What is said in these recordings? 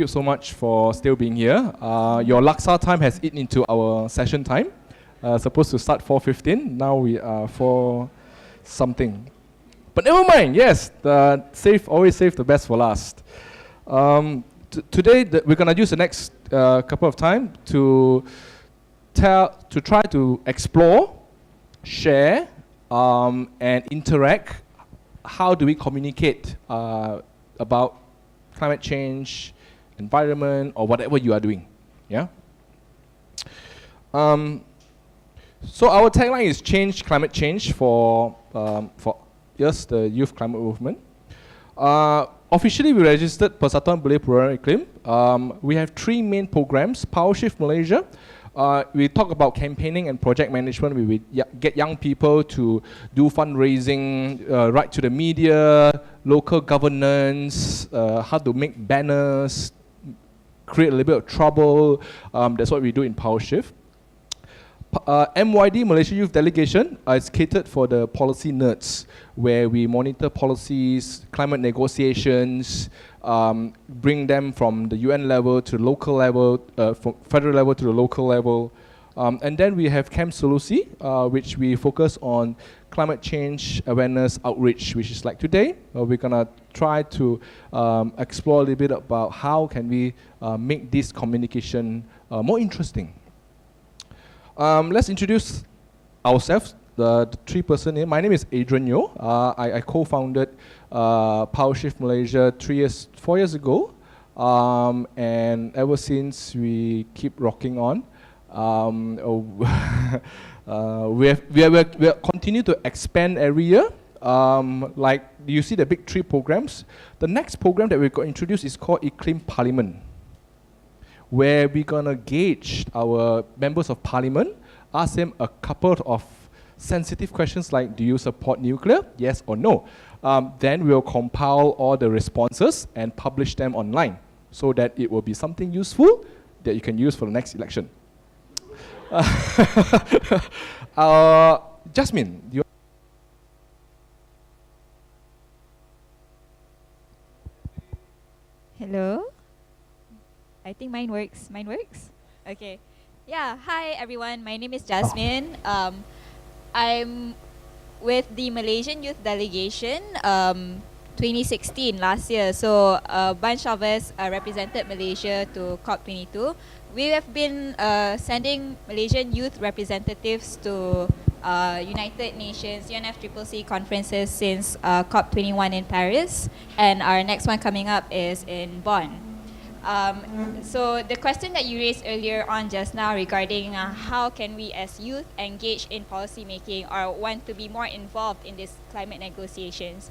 you so much for still being here. Your Laksa time has eaten into our session time. Supposed to start 4:15. Now we are 4 something. But never mind. Yes, always save the best for last. Today we're gonna use the next couple of time to try to explore, share, and interact. How do we communicate about climate change, environment, or whatever you are doing? Yeah. So our tagline is change climate change for yes, the youth climate movement. Officially, we registered Persatuan Belay Perubahan Iklim. We have 3 main programs. PowershiftMalaysia. Malaysia. We talk about campaigning and project management. We get young people to do fundraising, right to the media, local governance, how to make banners, create a little bit of trouble. That's what we do in PowerShift. MYD, Malaysia Youth Delegation, is catered for the policy nerds, where we monitor policies, climate negotiations, bring them from the UN level to the local level, from federal level to the local level. And then we have Camp Solusi, which we focus on climate change awareness outreach, which is like today. We're gonna try to explore a little bit about how can we make this communication more interesting. Let's introduce ourselves, the 3 person here. My name is Adrian Yeo. I co-founded PowerShift Malaysia 4 years ago, and ever since we keep rocking on. We continue to expand every year. Like you see the big 3 programs. The next program that we're going to introduce is called Iklim Parliament, where we're gonna gauge our members of parliament, ask them a couple of sensitive questions like, do you support nuclear? Yes or no. Then we'll compile all the responses and publish them online so that it will be something useful that you can use for the next election. Jasmine, do you? Hello? I think mine works. Mine works? Okay. Yeah, hi everyone. My name is Jasmine. I'm with the Malaysian Youth Delegation 2016, last year. So a bunch of us represented Malaysia to COP22. We have been sending Malaysian youth representatives to United Nations, UNFCCC conferences since COP21 in Paris. And our next one coming up is in Bonn. So the question that you raised earlier on just now regarding how can we as youth engage in policy making or want to be more involved in these climate negotiations,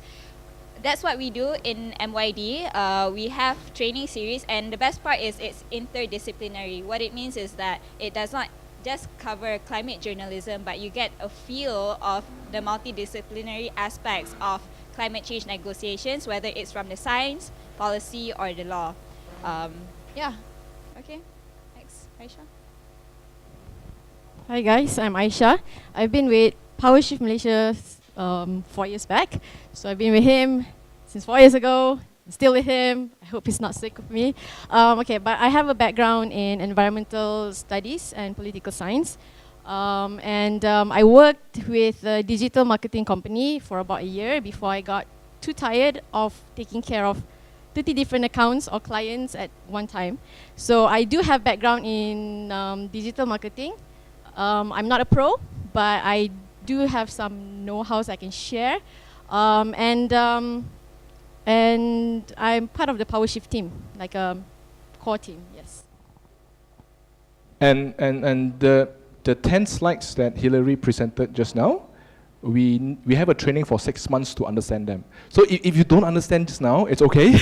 that's what we do in MYD. We have training series, and the best part is it's interdisciplinary. What it means is that it does not just cover climate journalism, but you get a feel of the multidisciplinary aspects of climate change negotiations, whether it's from the science, policy, or the law. Yeah, okay, thanks, Aisha. Hi guys, I'm Aisha. I've been with PowerShift Malaysia 4 years back. So I've been with him since 4 years ago, still with him. I hope he's not sick of me. Okay, but I have a background in environmental studies and political science. I worked with a digital marketing company for about a year before I got too tired of taking care of 30 different accounts or clients at one time. So I do have background in digital marketing. I'm not a pro, but I do have some know-hows I can share. And I'm part of the PowerShift team, like a core team, yes. And the 10 slides that Hillary presented just now, we have a training for 6 months to understand them. So if you don't understand this now, it's okay.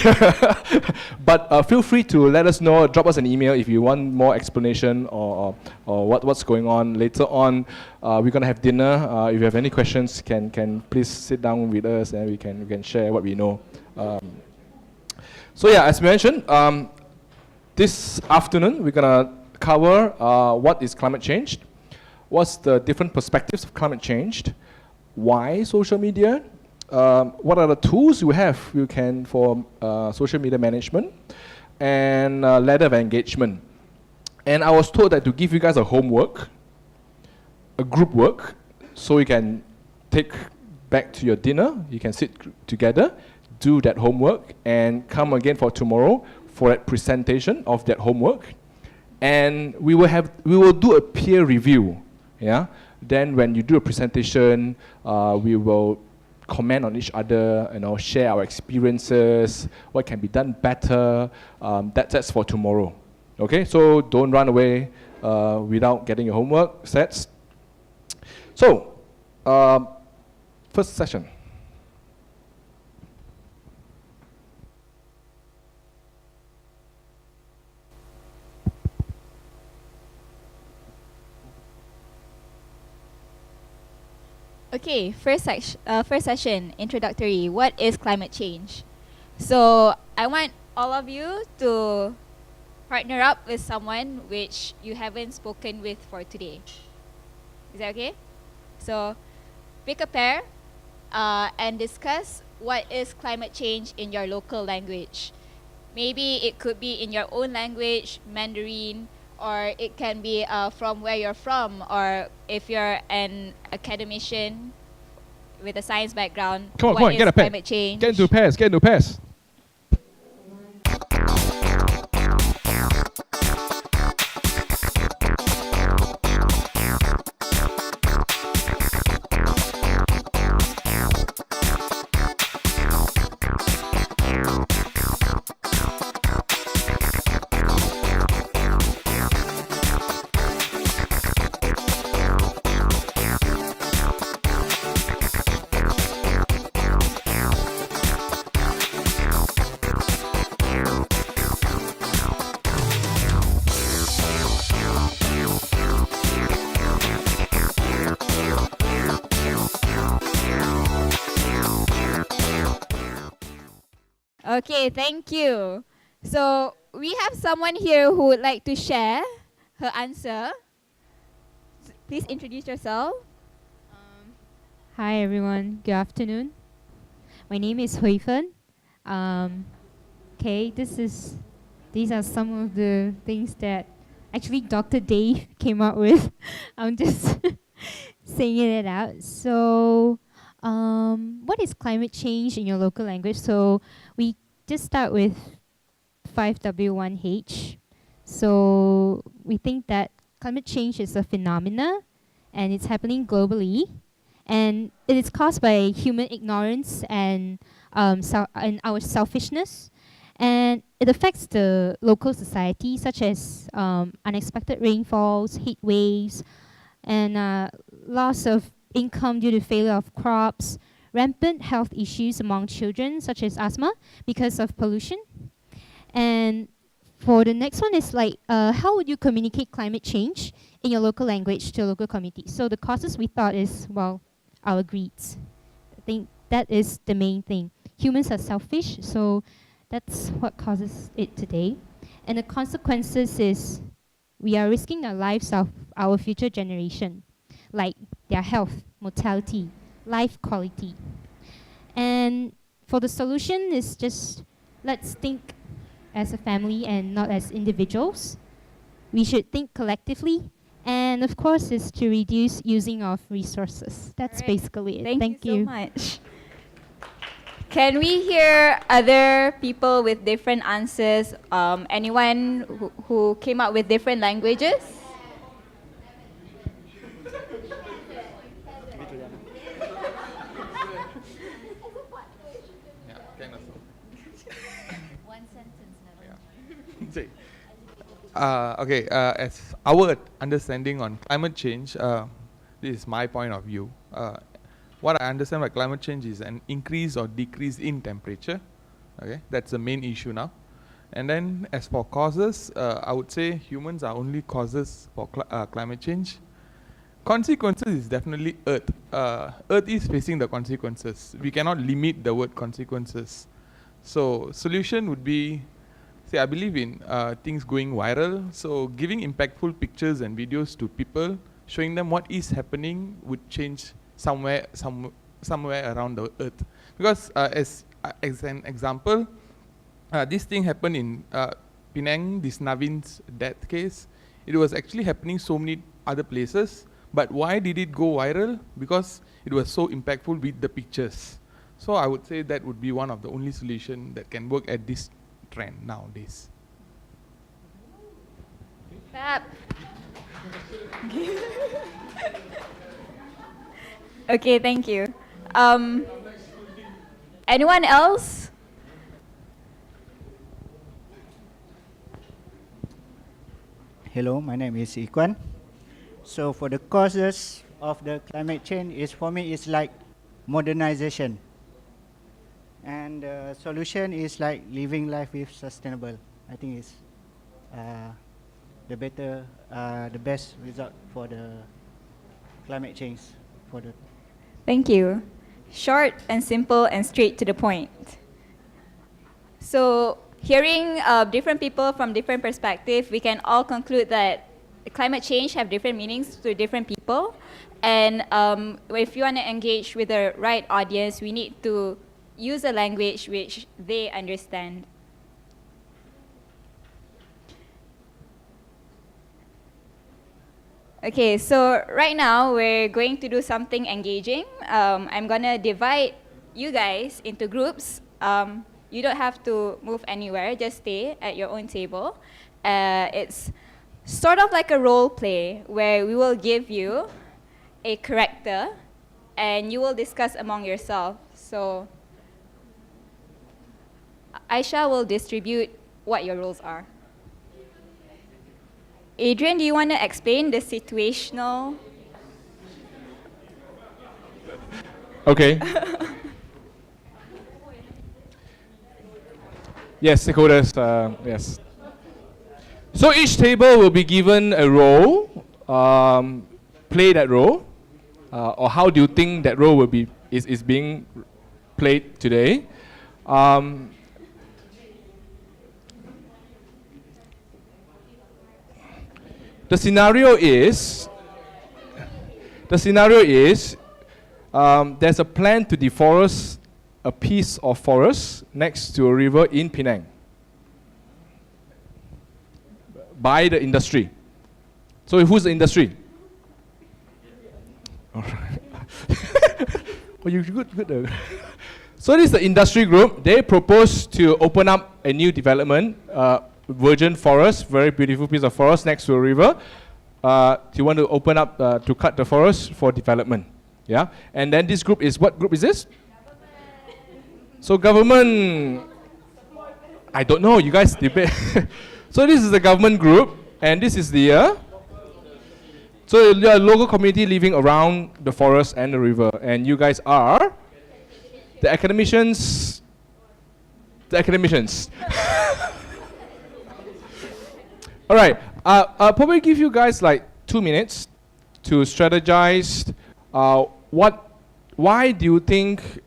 But feel free to let us know, drop us an email if you want more explanation or what's going on. Later on, we're gonna have dinner. If you have any questions, can please sit down with us and we can share what we know. So yeah, as mentioned, this afternoon we're gonna cover what is climate change, what's the different perspectives of climate change, why social media, what are the tools you have for social media management, and letter of engagement. And I was told that to give you guys a homework, a group work, so you can take back to your dinner, you can sit together, do that homework, and come again for tomorrow for that presentation of that homework. And we will do a peer review, yeah? Then when you do a presentation, we will comment on each other, share our experiences, what can be done better. That's for tomorrow. Okay, so don't run away without getting your homework sets. So, first session. Okay, first session, introductory. What is climate change? So I want all of you to partner up with someone which you haven't spoken with for today. Is that okay? So pick a pair and discuss what is climate change in your local language. Maybe it could be in your own language, Mandarin, or it can be from where you're from, or if you're an academician with a science background, Come on, get a pen. Climate change? Get into pairs. Okay, thank you. So we have someone here who would like to share her answer. Please introduce yourself. Hi everyone, good afternoon. My name is Hui Fen. Okay, these are some of the things that actually Dr. Dave came up with. I'm just saying it out. So, what is climate change in your local language? So we just start with 5W1H. So we think that climate change is a phenomena and it's happening globally. And it is caused by human ignorance and our selfishness. And it affects the local society, such as unexpected rainfalls, heat waves, and loss of income due to failure of crops, rampant health issues among children, such as asthma, because of pollution. And for the next one is like, how would you communicate climate change in your local language to a local community? So the causes we thought is, well, our greeds. I think that is the main thing. Humans are selfish, so that's what causes it today. And the consequences is we are risking the lives of our future generation, like their health, mortality, life quality. And for the solution is just, let's think as a family and not as individuals. We should think collectively. And of course, is to reduce using of resources. That's basically it. Thank you so much. Can we hear other people with different answers? Anyone who came up with different languages? One sentence, never. Okay, as our understanding on climate change, this is my point of view. What I understand by climate change is an increase or decrease in temperature. Okay, that's the main issue now. And then as for causes, I would say humans are only causes for climate change. Consequences is definitely Earth. Earth is facing the consequences. We cannot limit the word consequences. So solution would be, I believe in things going viral. So giving impactful pictures and videos to people, showing them what is happening would change somewhere around the earth. Because as an example, this thing happened in Penang, this Navin's death case, it was actually happening so many other places. But why did it go viral? Because it was so impactful with the pictures. So I would say that would be one of the only solution that can work at this trend nowadays. Fab. Okay, thank you. Anyone else? Hello, my name is Ikwan. So for the causes of the climate change is for me is like modernization. And the solution is like living life with sustainable. I think it's the best result for the climate change. Thank you. Short and simple and straight to the point. So, hearing different people from different perspectives, we can all conclude that climate change have different meanings to different people. And if you want to engage with the right audience, we need to use a language which they understand. Okay, so right now we're going to do something engaging. I'm gonna divide you guys into groups. You don't have to move anywhere, just stay at your own table. It's sort of like a role play where we will give you a character and you will discuss among yourself. So Aisha will distribute what your roles are. Adrian, do you want to explain the situational? Okay. Yes, stakeholders, yes. So each table will be given a role, play that role, or how do you think that role is being played today? The scenario is there's a plan to deforest a piece of forest next to a river in Penang by the industry. So who's the industry? All right. Oh, you good. So this is the industry group. They propose to open up a new development, virgin forest, very beautiful piece of forest next to a river. You want to open up to cut the forest for development. Yeah, and then this group is, what group is this? So government, I don't know, you guys debate. So this is the government group, and this is the, so you're a local community living around the forest and the river, and you guys are the academicians. All right, I'll probably give you guys like 2 minutes to strategize. Why do you think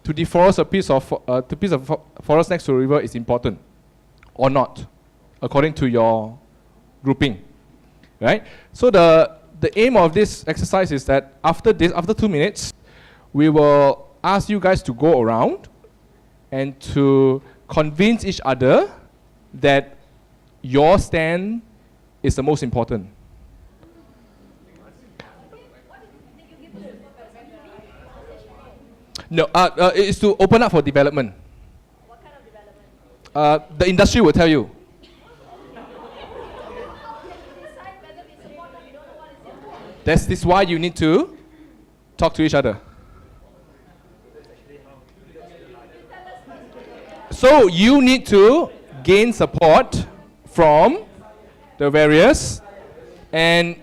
to deforest a piece of forest next to a river is important, or not, according to your grouping, right? So the aim of this exercise is that after 2 minutes, we will ask you guys to go around and to convince each other that your stand is the most important. No, it's to open up for development. What kind of development? The industry will tell you. This is why you need to talk to each other. So you need to gain support from the various, and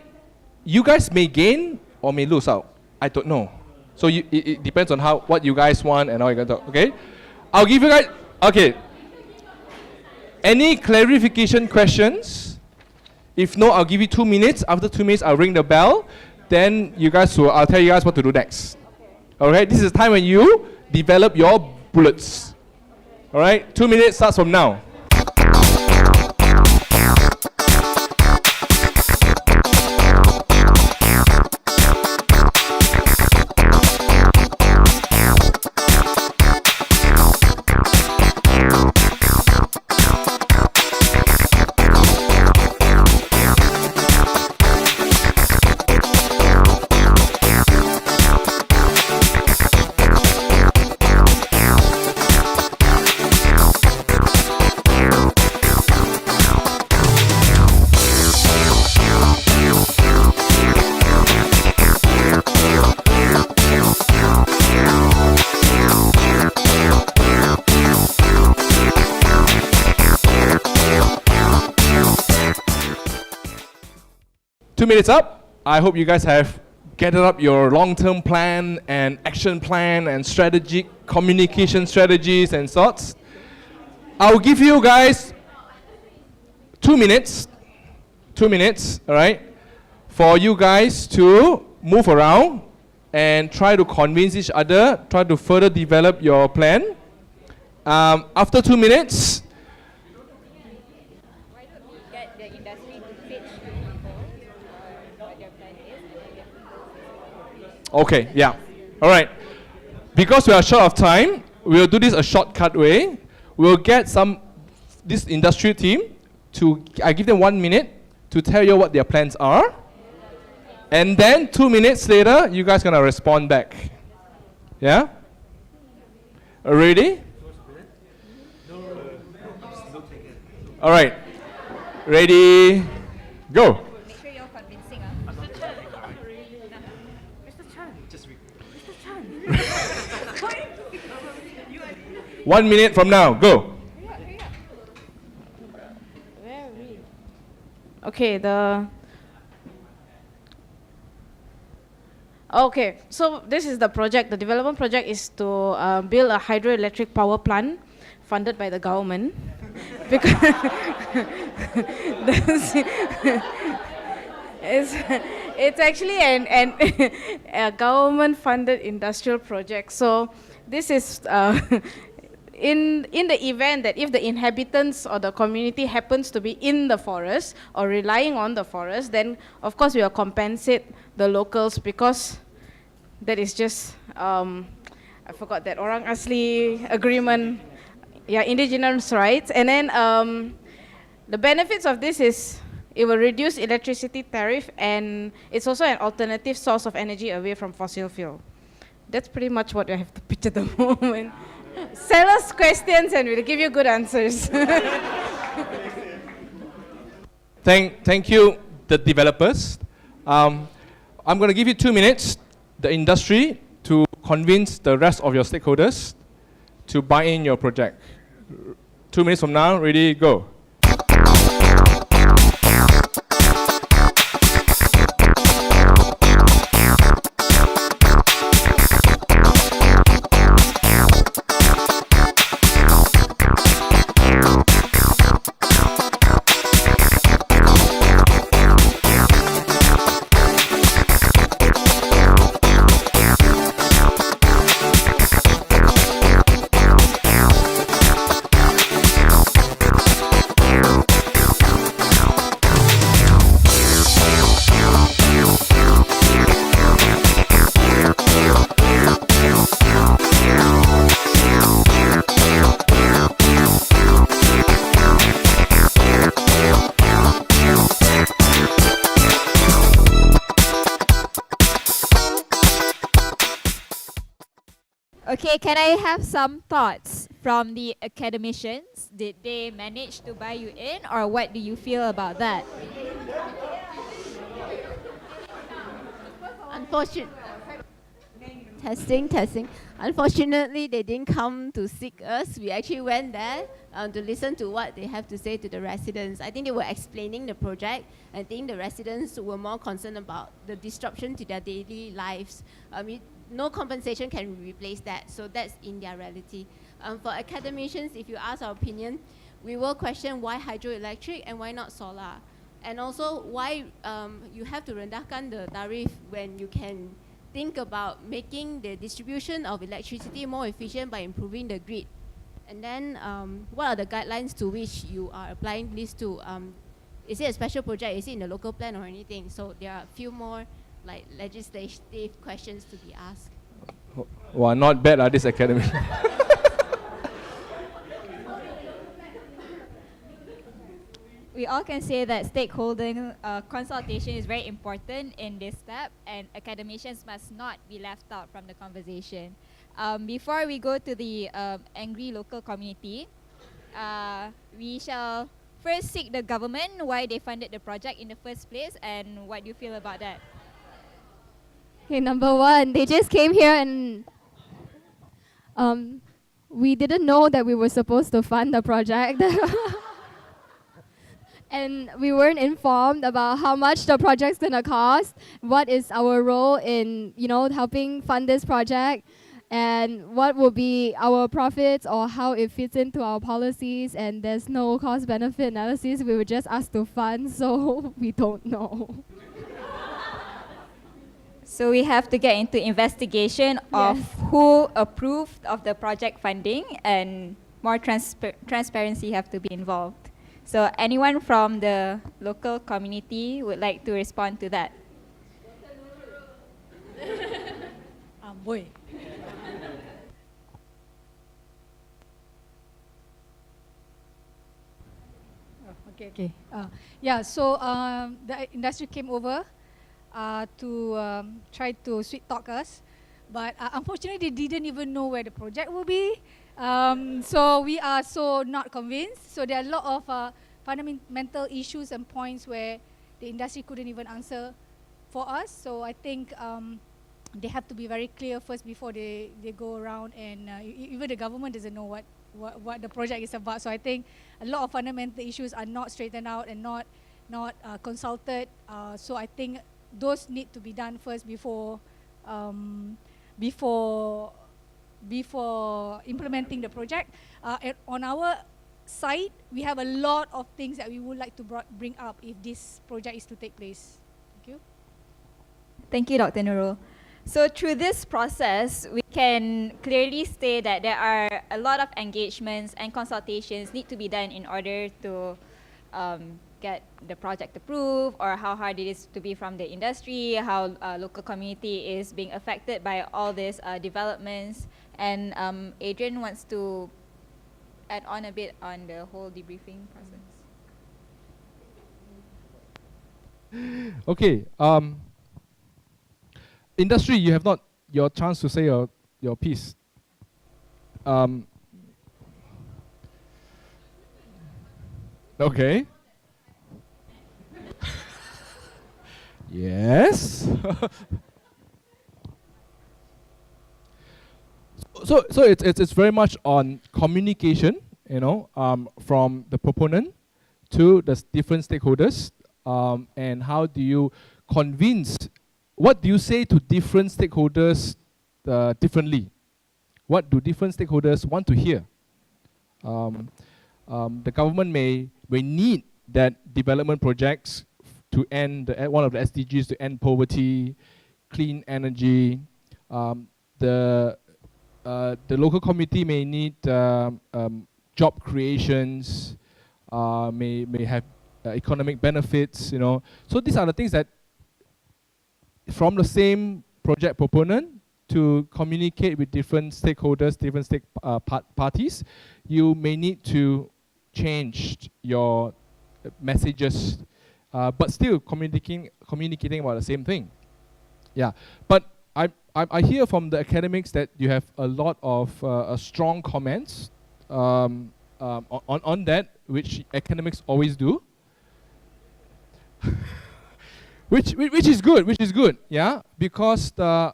you guys may gain or may lose out. I don't know. So it depends on what you guys want and how you can talk. Okay, I'll give you guys. Okay. Any clarification questions? If no, I'll give you 2 minutes. After 2 minutes, I'll ring the bell. Then I'll tell you guys what to do next. Okay, this is the time when you develop your bullets. All right, 2 minutes starts from now. 2 minutes up. I hope you guys have gathered up your long-term plan and action plan and strategic communication strategies and sorts. I'll give you guys 2 minutes. 2 minutes, all right, for you guys to move around and try to convince each other, try to further develop your plan. After 2 minutes, Why don't we get the industry to pitch to people what their plan is? okay, yeah, all right. Because we are short of time, we'll do this a shortcut way. We'll get this industry team I give them 1 minute to tell you what their plans are. And then 2 minutes later, you guys gonna respond back. Yeah? Ready? All right. Ready? Go. Make sure you're convincing. 1 minute from now, go. Okay, Okay, so this is the project. The development project is to build a hydroelectric power plant funded by the government. Because it's actually a government-funded industrial project. So this is in the event that if the inhabitants or the community happens to be in the forest or relying on the forest, then of course we will compensate the locals, because that is just, I forgot that, Orang Asli agreement, yeah, indigenous rights. And then the benefits of this is it will reduce electricity tariff, and it's also an alternative source of energy away from fossil fuel. That's pretty much what I have to pitch at the moment. Sell us questions and we'll give you good answers. Thank you, the developers. I'm going to give you 2 minutes, the industry, to convince the rest of your stakeholders to buy in your project. 2 minutes from now, ready, go. Okay, can I have some thoughts from the academicians? Did they manage to buy you in, or what do you feel about that? Testing. Unfortunately, they didn't come to seek us. We actually went there to listen to what they have to say to the residents. I think they were explaining the project. I think the residents were more concerned about the disruption to their daily lives. No compensation can replace that, so that's in their reality. For academicians, if you ask our opinion, we will question why hydroelectric and why not solar. And also why you have to rendahkan the tarif when you can think about making the distribution of electricity more efficient by improving the grid. And then what are the guidelines to which you are applying this to? Is it a special project? Is it in the local plan or anything? So there are a few more like legislative questions to be asked. Wow, not bad, this academy. We all can say that stakeholder consultation is very important in this step, and academicians must not be left out from the conversation. Before we go to the angry local community, we shall first seek the government why they funded the project in the first place and what you feel about that. Okay, number one, they just came here and we didn't know that we were supposed to fund the project. and we weren't informed about how much the project's gonna cost, what is our role in, helping fund this project, and what will be our profits or how it fits into our policies. And there's no cost benefit analysis. We were just asked to fund, so we don't know. So we have to get into investigation of Yes. who approved of the project funding, and more transparency have to be involved. So anyone from the local community would like to respond to that? Boy. Okay. Yeah, so the industry came over to try to sweet talk us, but unfortunately they didn't even know where the project will be. So we are so not convinced. So there are a lot of fundamental issues and points where the industry couldn't even answer for us. So I think they have to be very clear first before they go around, and even the government doesn't know what the project is about. So I think a lot of fundamental issues are not straightened out and not consulted. So I think those need to be done first before implementing the project. And on our side, we have a lot of things that we would like to bring up if this project is to take place. Thank you. Thank you, Dr. Nurul. So through this process, we can clearly state that there are a lot of engagements and consultations need to be done in order to get the project approved, or how hard it is to be from the industry, how local community is being affected by all these developments. And Adrian wants to add on a bit on the whole debriefing process. Okay. Industry, you have not your chance to say your piece. Okay. Yes. So it's very much on communication, from the proponent to the different stakeholders, and how do you convince? What do you say to different stakeholders differently? What do different stakeholders want to hear? The government may need that development projects to end one of the SDGs, to end poverty, clean energy. The local community may need job creations, may have economic benefits. So these are the things that, from the same project proponent, to communicate with different stakeholders, different parties, you may need to change your messages, but still communicating about the same thing. Yeah, but I hear from the academics that you have a lot of strong comments on that, which academics always do. Which is good, yeah, because the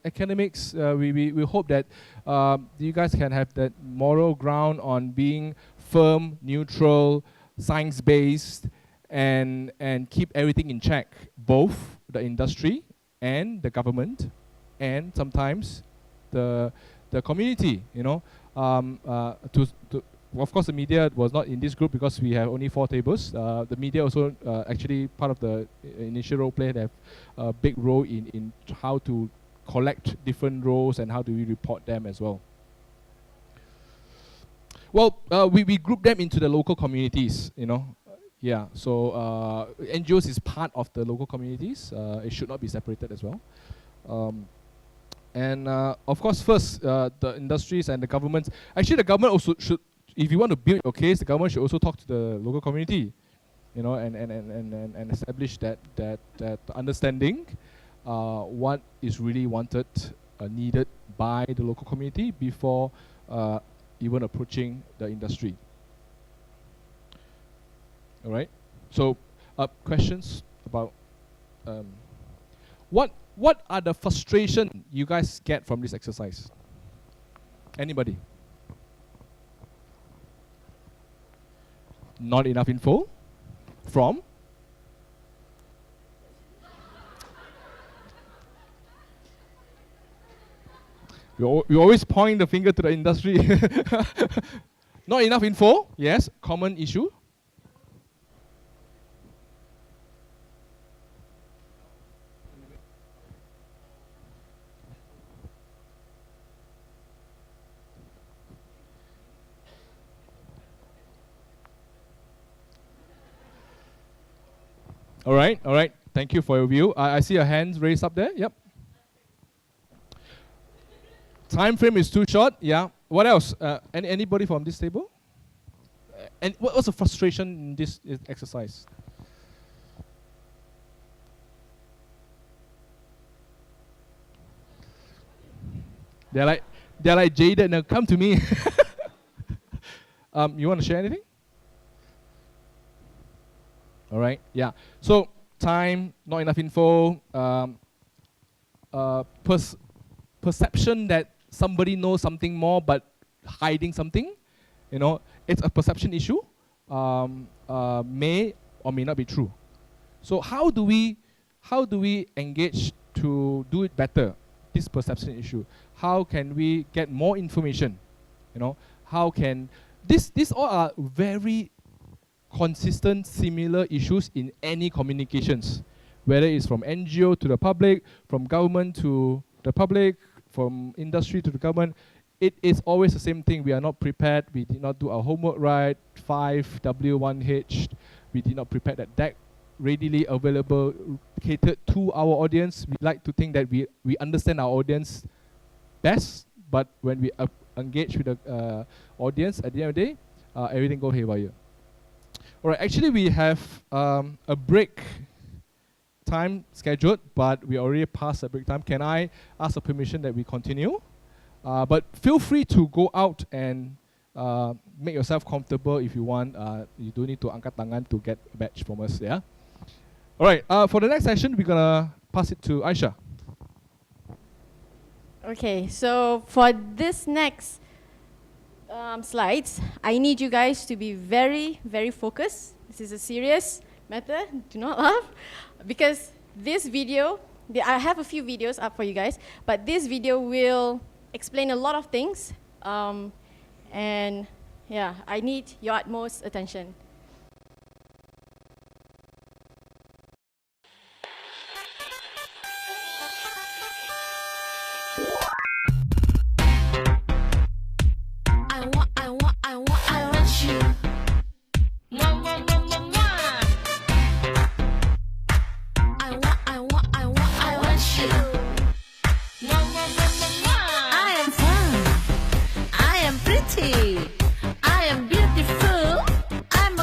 academics, we hope that you guys can have that moral ground on being firm, neutral, science-based, and keep everything in check, both the industry and the government, and sometimes the community. Of course, the media was not in this group because we have only 4 tables. The media also actually part of the initial role play. They have a big role in how to collect different roles and how do we report them as well. Well, we group them into the local communities, Yeah, so NGOs is part of the local communities. It should not be separated as well. And of course, first, the industries and the governments. Actually, the government also should, if you want to build your case, the government should also talk to the local community, and establish that understanding, what is really wanted, needed by the local community before even approaching the industry. All right. So, questions about what are the frustration you guys get from this exercise? Anybody? Not enough info? From? You always point the finger to the industry. Not enough info? Yes. Common issue? All right, all right. Thank you for your view. I see your hands raised up there. Yep. Time frame is too short. Yeah. What else? Anybody from this table? And what's the frustration in this exercise? They're like jaded. Now come to me. You want to share anything? All right. Yeah. So time, not enough info. Perception that somebody knows something more, but hiding something. You know, it's a perception issue. May or may not be true. So how do we engage to do it better? This perception issue. How can we get more information? You know, how can these all are very consistent, similar issues in any communications, whether it's from NGO to the public, from government to the public, from industry to the government. It is always the same thing. We are not prepared. We did not do our homework right. 5W1H. We did not prepare that deck readily available, catered to our audience. We like to think that we understand our audience best, but when we engage with the audience, at the end of the day, everything goes haywire. All right, actually we have a break time scheduled, but we already passed the break time. Can I ask a permission that we continue? But feel free to go out and make yourself comfortable if you want. You don't need to angkat tangan to get a badge from us, yeah? All right, for the next session, we're gonna pass it to Aisha. Okay, so for this next slides, I need you guys to be very, very focused. This is a serious matter. Do not laugh, because this video, I have a few videos up for you guys, but this video will explain a lot of things, and yeah, I need your utmost attention. I am beautiful. I'm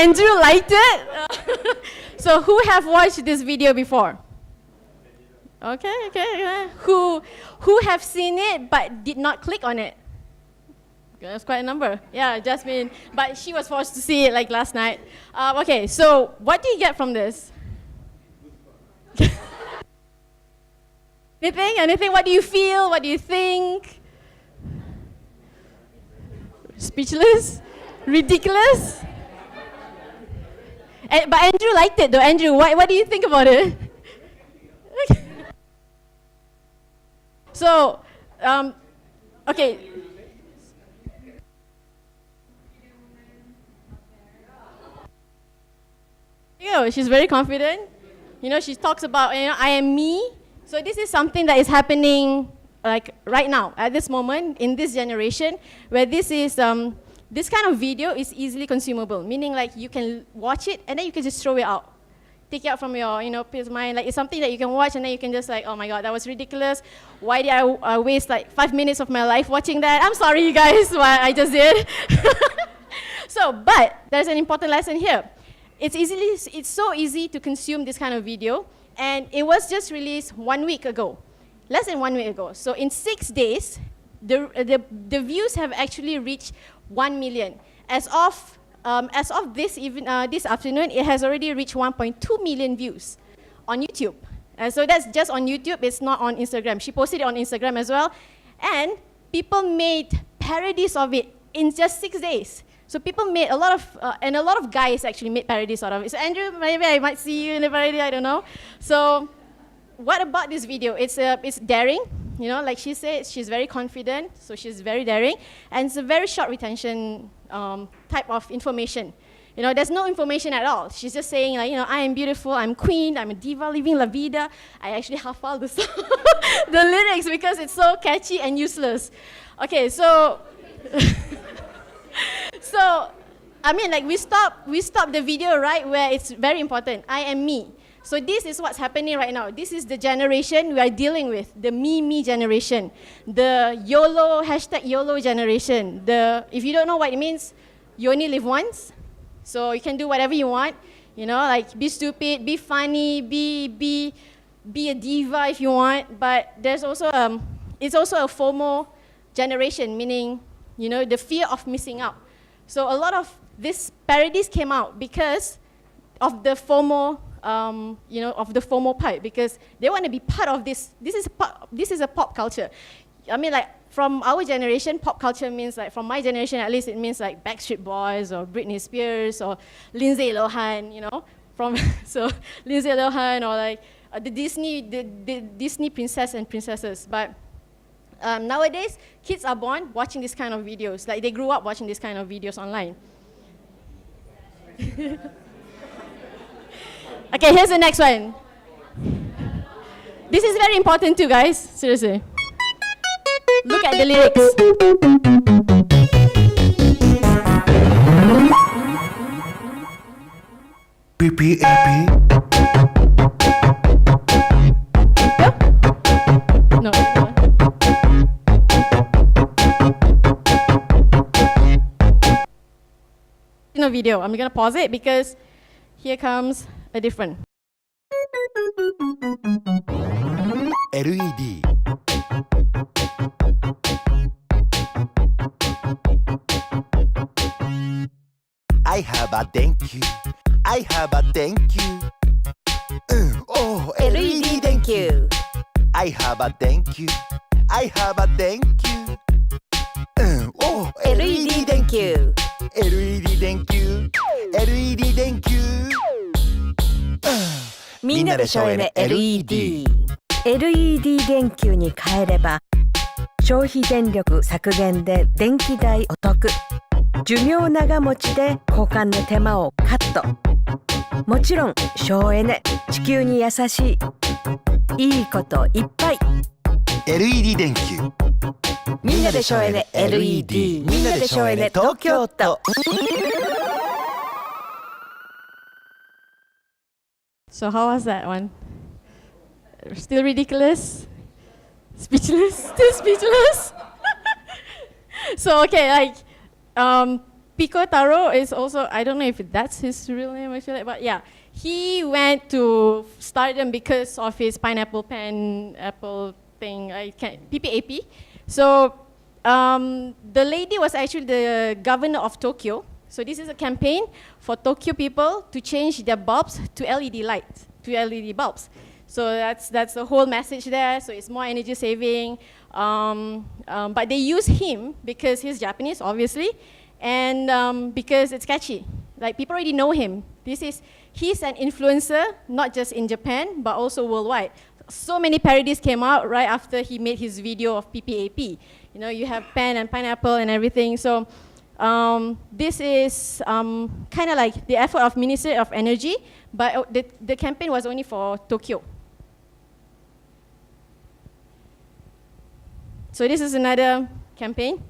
Andrew liked it. So who have watched this video before? Okay. Who have seen it but did not click on it? That's quite a number. Yeah, Jasmine. But she was forced to see it like last night. Okay, so what do you get from this? Anything? What do you feel? What do you think? Speechless? Ridiculous? But Andrew liked it though. Andrew, what do you think about it? So, okay. She's very confident. She talks about, I am me. So this is something that is happening like right now, at this moment, in this generation, where this kind of video is easily consumable, meaning like you can watch it and then you can just throw it out. Take it out from your, peace of mind. Like it's something that you can watch and then you can just like, oh my God, that was ridiculous. Why did I waste like 5 minutes of my life watching that? I'm sorry, you guys, what I just did. So, but there's an important lesson here. It's so easy to consume this kind of video, and it was just released 1 week ago, less than 1 week ago. So in 6 days, the views have actually reached 1 million. As of this afternoon, it has already reached 1.2 million views on YouTube. So that's just on YouTube, it's not on Instagram. She posted it on Instagram as well. And people made parodies of it in just 6 days. So people made a lot of guys actually made parodies out of it. So Andrew, maybe I might see you in the parody, I don't know. So what about this video? It's daring, like she said, she's very confident, so she's very daring. And it's a very short retention type of information. There's no information at all. She's just saying like, I am beautiful, I'm queen, I'm a diva living la vida. I actually hafal the the lyrics because it's so catchy and useless. Okay, so so, I mean, like we stop the video right where it's very important. I am me. So this is what's happening right now. This is the generation we are dealing with, the me generation, the YOLO, #YOLO generation. If you don't know what it means, you only live once, so you can do whatever you want. Like be stupid, be funny, be a diva if you want. But there's also it's also a FOMO generation, meaning the fear of missing out. So a lot of these parodies came out because of the FOMO, of the FOMO part, because they want to be part of this. This is a pop culture. I mean, like from our generation, pop culture means like, from my generation at least, it means like Backstreet Boys or Britney Spears or Lindsay Lohan. So Lindsay Lohan or like the Disney princess and princesses, but. Nowadays, kids are born watching this kind of videos. Like they grew up watching this kind of videos online. Okay, here's the next one. This is very important too, guys. Seriously. Look at the lyrics. PPAP. No. In a video, I'm gonna pause it because here comes a different. LED. I have a thank you. I have a thank you. Oh, LED thank you. I have a thank you. I have a thank you. Oh, LED thank you. LED thank you. LED thank you. みんなで省エネ LED。LED 電球に変えれば消費電力削減で電気代お得。寿命長持ちで交換の手間をカット。もちろん省エネ、地球に優しい。いいこといっぱい。LED 電球。みんなで省エネ LED。みんなで省エネ東京都。So how was that one? Still ridiculous? Speechless? Still speechless? So okay, like Pico Taro is also, I don't know if that's his real name actually, but yeah. He went to stardom because of his pineapple thing, PPAP. So the lady was actually the governor of Tokyo. So this is a campaign for Tokyo people to change their bulbs to LED lights, to LED bulbs. So that's the whole message there. So it's more energy saving. But they use him because he's Japanese, obviously, and because it's catchy. Like, people already know him. He's an influencer, not just in Japan, but also worldwide. So many parodies came out right after he made his video of PPAP. You know, you have pen and pineapple and everything. So this is kind of like the effort of Ministry of Energy, but the campaign was only for Tokyo. So this is another campaign.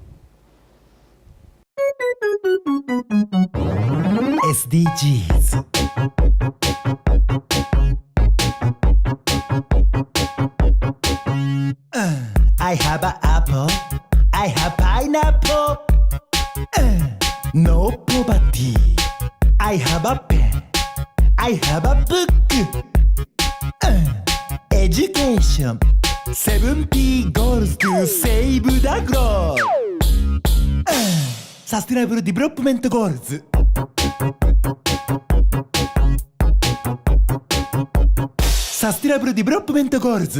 SDGs. I have an apple. I have pineapple. No poverty. I have a pen. I have a book. Education. 70 goals to save the globe. Sustainable Development Goals. Sustainable Development Goals.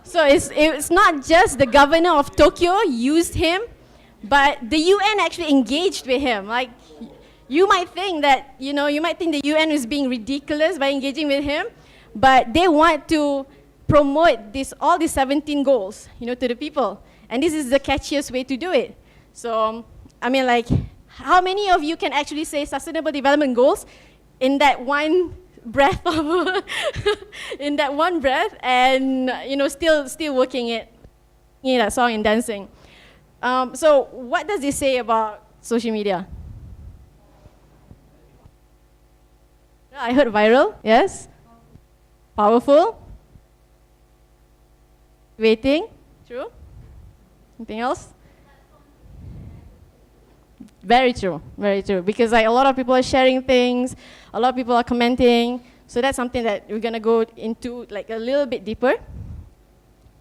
So it's not just the governor of Tokyo used him, but the UN actually engaged with him. Like, you might think that, you might think the UN is being ridiculous by engaging with him, but they want to promote all these 17 goals, to the people. And this is the catchiest way to do it. So, I mean, like, how many of you can actually say sustainable development goals in that one breath of in that one breath, and still working it, that song and dancing. So what does this say about social media? I heard viral, yes. Powerful. Waiting, true. Anything else? Very true, very true. Because like a lot of people are sharing things, a lot of people are commenting. So that's something that we're gonna go into like a little bit deeper.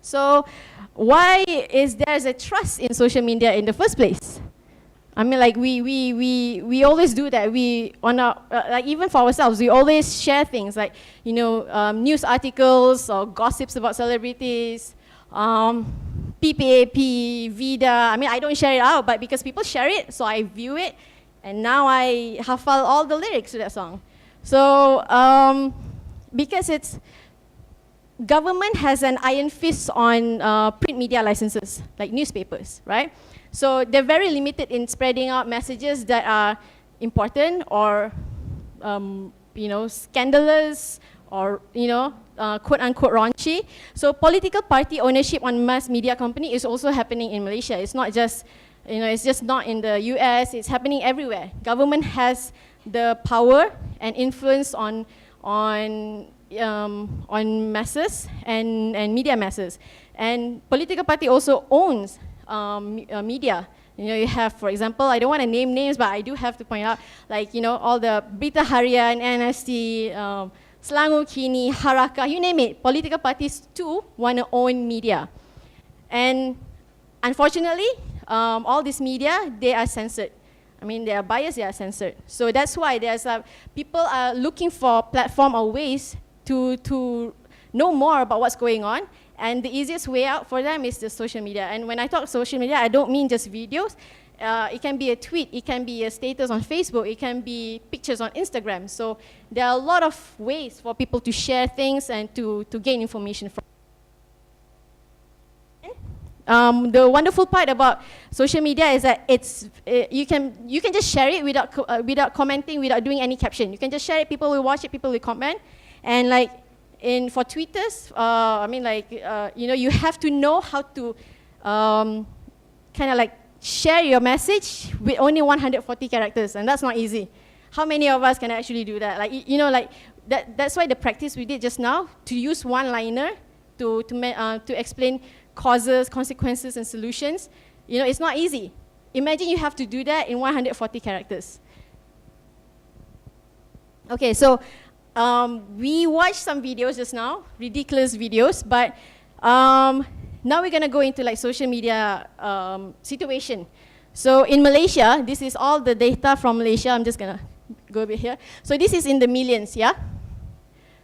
So why is there a trust in social media in the first place? I mean, like we always do that. We on our like even for ourselves, we always share things like news articles or gossips about celebrities. PPAP, Vida. I mean, I don't share it out, but because people share it, so I view it, and now I hafal all the lyrics to that song. So, because government has an iron fist on print media licenses, like newspapers, right? So they're very limited in spreading out messages that are important or, scandalous or, quote-unquote raunchy. So political party ownership on mass media company is also happening in Malaysia. It's not just, it's just not in the US, it's happening everywhere. Government has the power and influence on masses and media masses. And political party also owns media. You have, for example, I don't want to name names, but I do have to point out, like, all the Berita Harian, NST, Selangor Kini, Haraka, you name it. Political parties too want to own media. And unfortunately, all this media, they are censored. I mean, they are biased, they are censored. So that's why there's people are looking for platform or ways to know more about what's going on. And the easiest way out for them is the social media. And when I talk social media, I don't mean just videos. It can be a tweet, it can be a status on Facebook, it can be pictures on Instagram. So there are a lot of ways for people to share things and to gain information from. The wonderful part about social media is that you can just share it without commenting, without doing any caption. You can just share it, people will watch it, people will comment. And like for tweeters, you have to know how to kind of like share your message with only 140 characters, and that's not easy. How many of us can actually do that? Like, you know, like that's why the practice we did just now, to use one-liner to explain causes, consequences, and solutions, you know, it's not easy. Imagine you have to do that in 140 characters. Okay, so we watched some videos just now, ridiculous videos, but now we're gonna go into like social media situation. So in Malaysia, this is all the data from Malaysia. I'm just gonna go a bit here. So this is in the millions, yeah?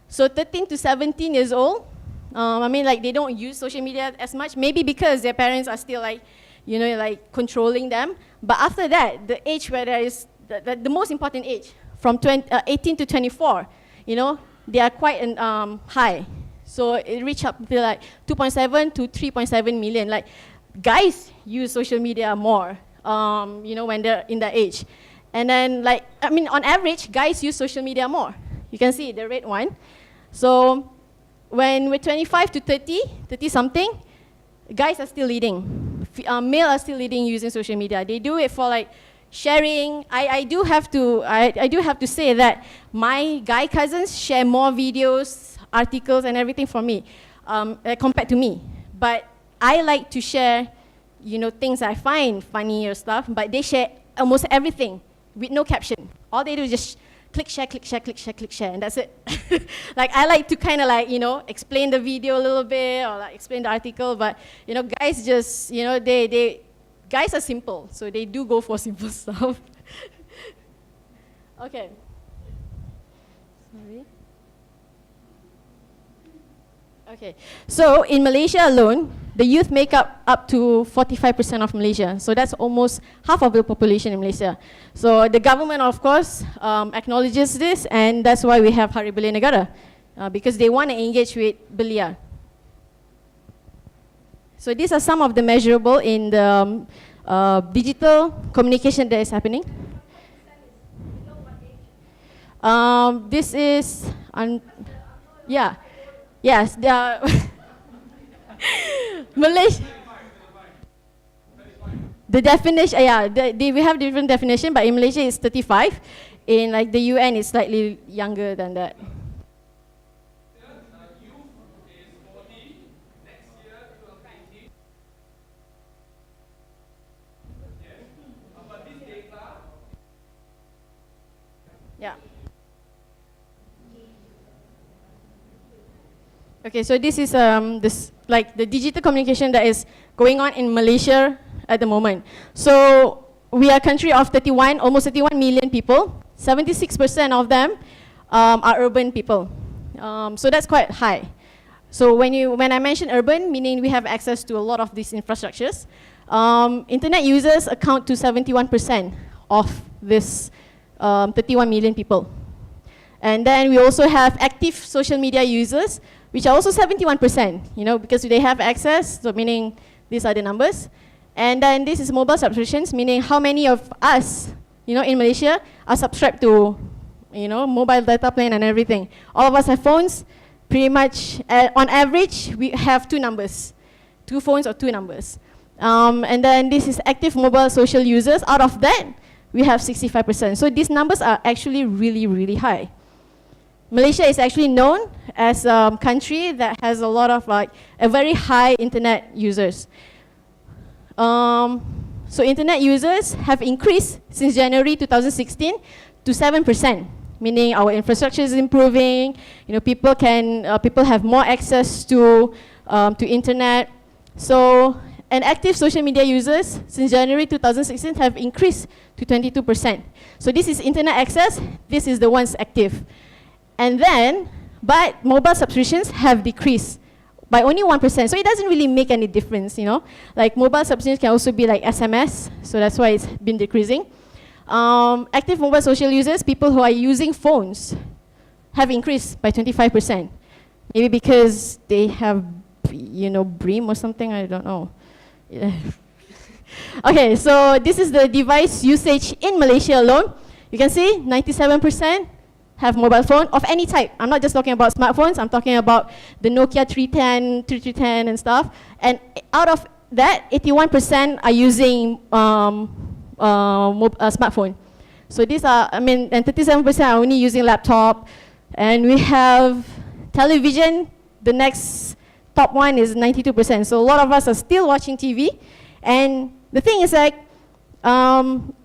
So 13 to 17 years old, I mean, like, they don't use social media as much, maybe because their parents are still like, you know, like controlling them. But after that, the age where there is, the most important age, from 18 to 24, you know, they are quite high. So it reached up to like 2.7 to 3.7 million. Like, guys use social media more, you know, when they're in that age. And then, like, I mean, on average, guys use social media more. You can see the red one. So when we're 25 to 30 something, guys are still leading. Male are still leading using social media. They do it for like sharing. I do have to say that my guy cousins share more videos, articles, and everything from me compared to me. But I like to share, you know, things I find funny or stuff. But they share almost everything with no caption. All they do is just click share, click share, click share, click share, and that's it. Like, I like to kind of like, you know, explain the video a little bit or like explain the article, but, you know, guys just, you know, guys are simple, so they do go for simple stuff. Okay. Sorry. Okay, so in Malaysia alone, the youth make up to 45% of Malaysia. So that's almost half of the population in Malaysia. So the government, of course, acknowledges this, and that's why we have Hari Belia Negara, because they want to engage with belia. So these are some of the measurable in the digital communication that is happening. This is, yeah. Yes, they are Malaysia. The definition, yeah, we have different definition, but in Malaysia it's 35. In like the UN, it's slightly younger than that. Yeah. Okay, so this is like the digital communication that is going on in Malaysia at the moment. So we are a country of almost 31 million people. 76% of them are urban people. So that's quite high. So when I mention urban, meaning we have access to a lot of these infrastructures. Internet users account to 71% of this 31 million people. And then we also have active social media users, which are also 71%, you know, because they have access, so meaning these are the numbers. And then this is mobile subscriptions, meaning how many of us, you know, in Malaysia are subscribed to, you know, mobile data plan and everything. All of us have phones, pretty much, on average, we have 2 numbers, 2 phones or 2 numbers. And then this is active mobile social users. Out of that, we have 65%. So these numbers are actually really, really high. Malaysia is actually known as a country that has a lot of like a very high internet users. So internet users have increased since January 2016 to 7%, meaning our infrastructure is improving. You know, people have more access to internet. So, and active social media users since January 2016 have increased to 22%. So this is internet access. This is the ones active. And then, but mobile subscriptions have decreased by only 1%. So it doesn't really make any difference, you know. Like mobile subscriptions can also be like SMS, so that's why it's been decreasing. Active mobile social users, people who are using phones, have increased by 25%. Maybe because they have, you know, BREAM or something, I don't know. Yeah. Okay, so this is the device usage in Malaysia alone. You can see 97% have mobile phone of any type. I'm not just talking about smartphones, I'm talking about the Nokia 3310 and stuff. And out of that, 81% are using smartphone. So these are, and 37% are only using laptop. And we have television, the next top one is 92%. So a lot of us are still watching TV. And the thing is like,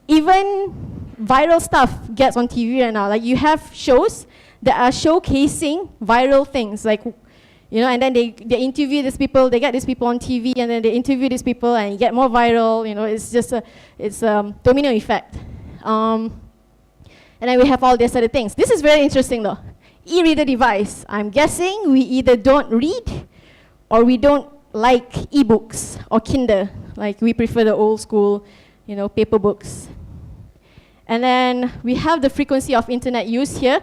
even viral stuff gets on TV right now. Like you have shows that are showcasing viral things, like, you know, and then they interview these people, they get these people on TV, and then they interview these people and get more viral. You know, it's just a domino effect. And then we have all these other things. This is very interesting though. E-reader device. I'm guessing we either don't read or we don't like e-books or Kindle. Like we prefer the old school, you know, paper books. And then we have the frequency of internet use here.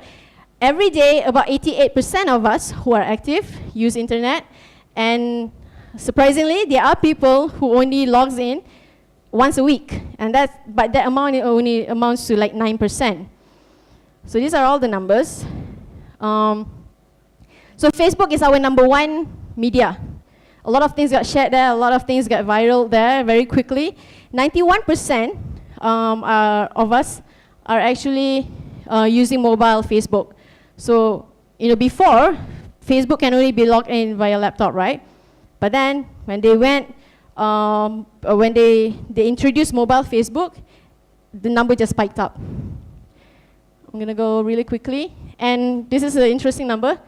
Every day, about 88% of us who are active use internet. And surprisingly, there are people who only logs in once a week. And but that amount only amounts to like 9%. So these are all the numbers. So Facebook is our #1 media. A lot of things got shared there, a lot of things got viral there very quickly. 91% of us are actually using mobile Facebook. So, you know, before, Facebook can only be logged in via laptop, right? But then, when they went, when they introduced mobile Facebook, the number just spiked up. I'm gonna go really quickly. And this is an interesting number.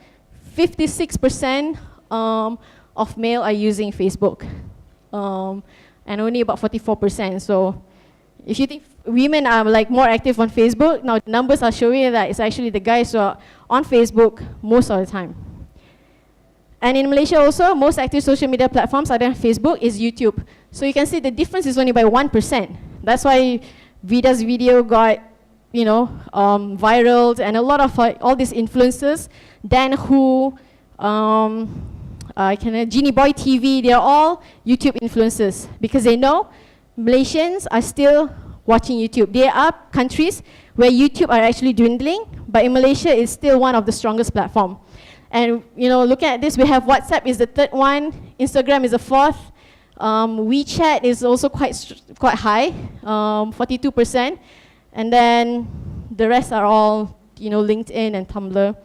56% of male are using Facebook. And only about 44%. So if you think women are like more active on Facebook, now the numbers are showing that it's actually the guys who are on Facebook most of the time. And in Malaysia also, most active social media platforms other than Facebook is YouTube. So you can see the difference is only by 1%. That's why Vida's video got, you know, viral, and a lot of all these influencers, Dan Hu, Genie Boy TV, they're all YouTube influencers because they know Malaysians are still watching YouTube. There are countries where YouTube are actually dwindling, but in Malaysia it's still one of the strongest platforms. And you know, looking at this, we have WhatsApp is the 3rd one, Instagram is the 4th, WeChat is also quite high, 42%, and then the rest are all, you know, LinkedIn and Tumblr.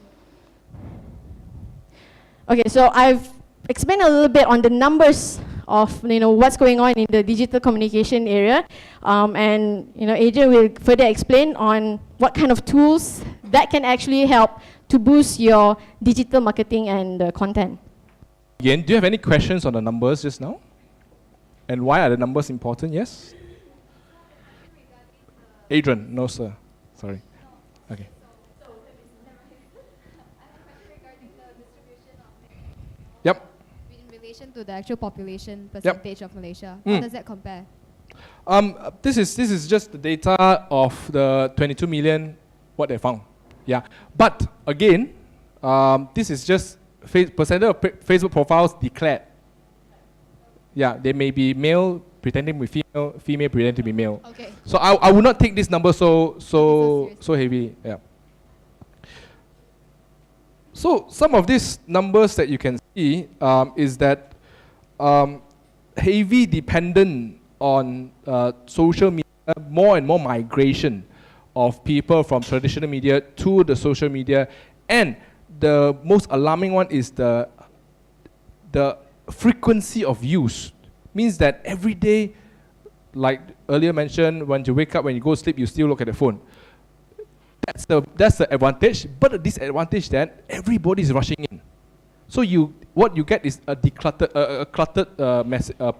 Okay, so I've explained a little bit on the numbers of, you know, what's going on in the digital communication area, and you know, Adrian will further explain on what kind of tools that can actually help to boost your digital marketing and content. Again, do you have any questions on the numbers just now? And why are the numbers important? Yes? Adrian, no sir, sorry. Okay. Yep. In relation to the actual population percentage of Malaysia, how does that compare? This is just the data of the 22 million, what they found. Yeah, but again, this is just percentage of Facebook profiles declared. Yeah, they may be male pretending to be female, female pretending to be male. Okay. So I would not take this number so heavy. Yeah. So some of these numbers that you can see is that heavy dependent on social media, more and more migration of people from traditional media to the social media, and the most alarming one is the frequency of use. Means that every day, like earlier mentioned, when you wake up, when you go to sleep, you still look at the phone. That's the advantage, but the disadvantage that everybody is rushing in. So what you get is a cluttered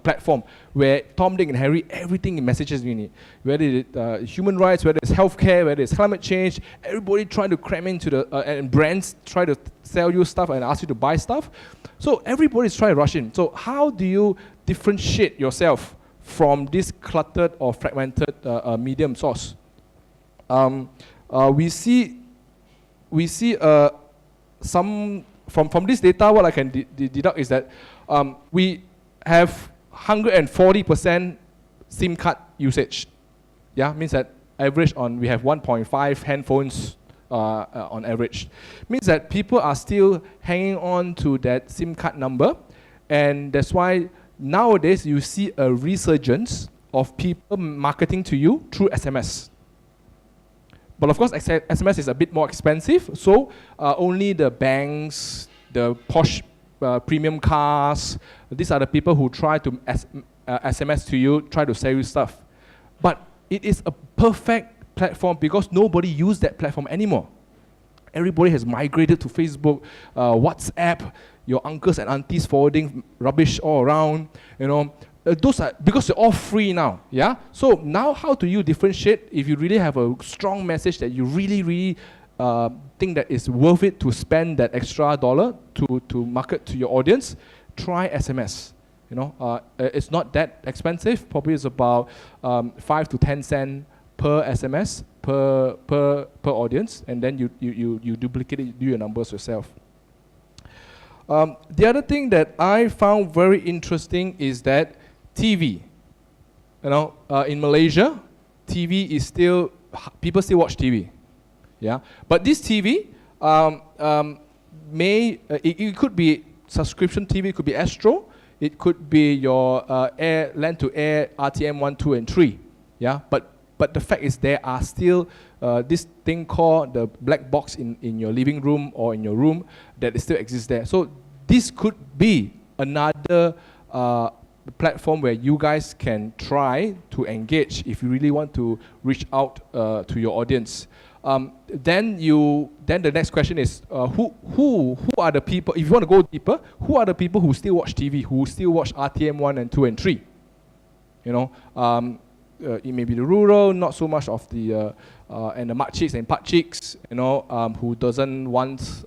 platform where Tom, Dick, and Harry, everything in messages you need. Whether it's human rights, whether it's healthcare, whether it's climate change, everybody trying to cram into and brands try to sell you stuff and ask you to buy stuff. So everybody's trying to rush in. So how do you differentiate yourself from this cluttered or fragmented medium source? We see some from this data. What I can deduct is that we have 140% SIM card usage. Yeah, means that average we have 1.5 handphones on average. Means that people are still hanging on to that SIM card number, and that's why nowadays you see a resurgence of people marketing to you through SMS. But of course, SMS is a bit more expensive, so only the banks, the posh premium cars, these are the people who try to SMS to you, try to sell you stuff. But it is a perfect platform because nobody uses that platform anymore. Everybody has migrated to Facebook, WhatsApp, your uncles and aunties forwarding rubbish all around, you know. Those are, because they're all free now, yeah? So now how do you differentiate if you really have a strong message that you really think that it's worth it to spend that extra dollar to market to your audience? Try SMS, you know. It's not that expensive, probably it's about 5 to 10 cents per SMS, per audience, and then you duplicate it, you do your numbers yourself. The other thing that I found very interesting is that TV, you know, in Malaysia, TV is still, people still watch TV, yeah. But this TV it could be subscription TV, it could be Astro, it could be your land to air RTM 1, 2, and 3, yeah. But the fact is there are still this thing called the black box in your living room or in your room that still exists there. So this could be another platform where you guys can try to engage if you really want to reach out to your audience. Then the next question is who are the people, if you want to go deeper, who are the people who still watch TV, who still watch RTM 1 and 2 and 3? You know, it may be the rural, not so much of the and the makciks and pakciks, you know, who doesn't want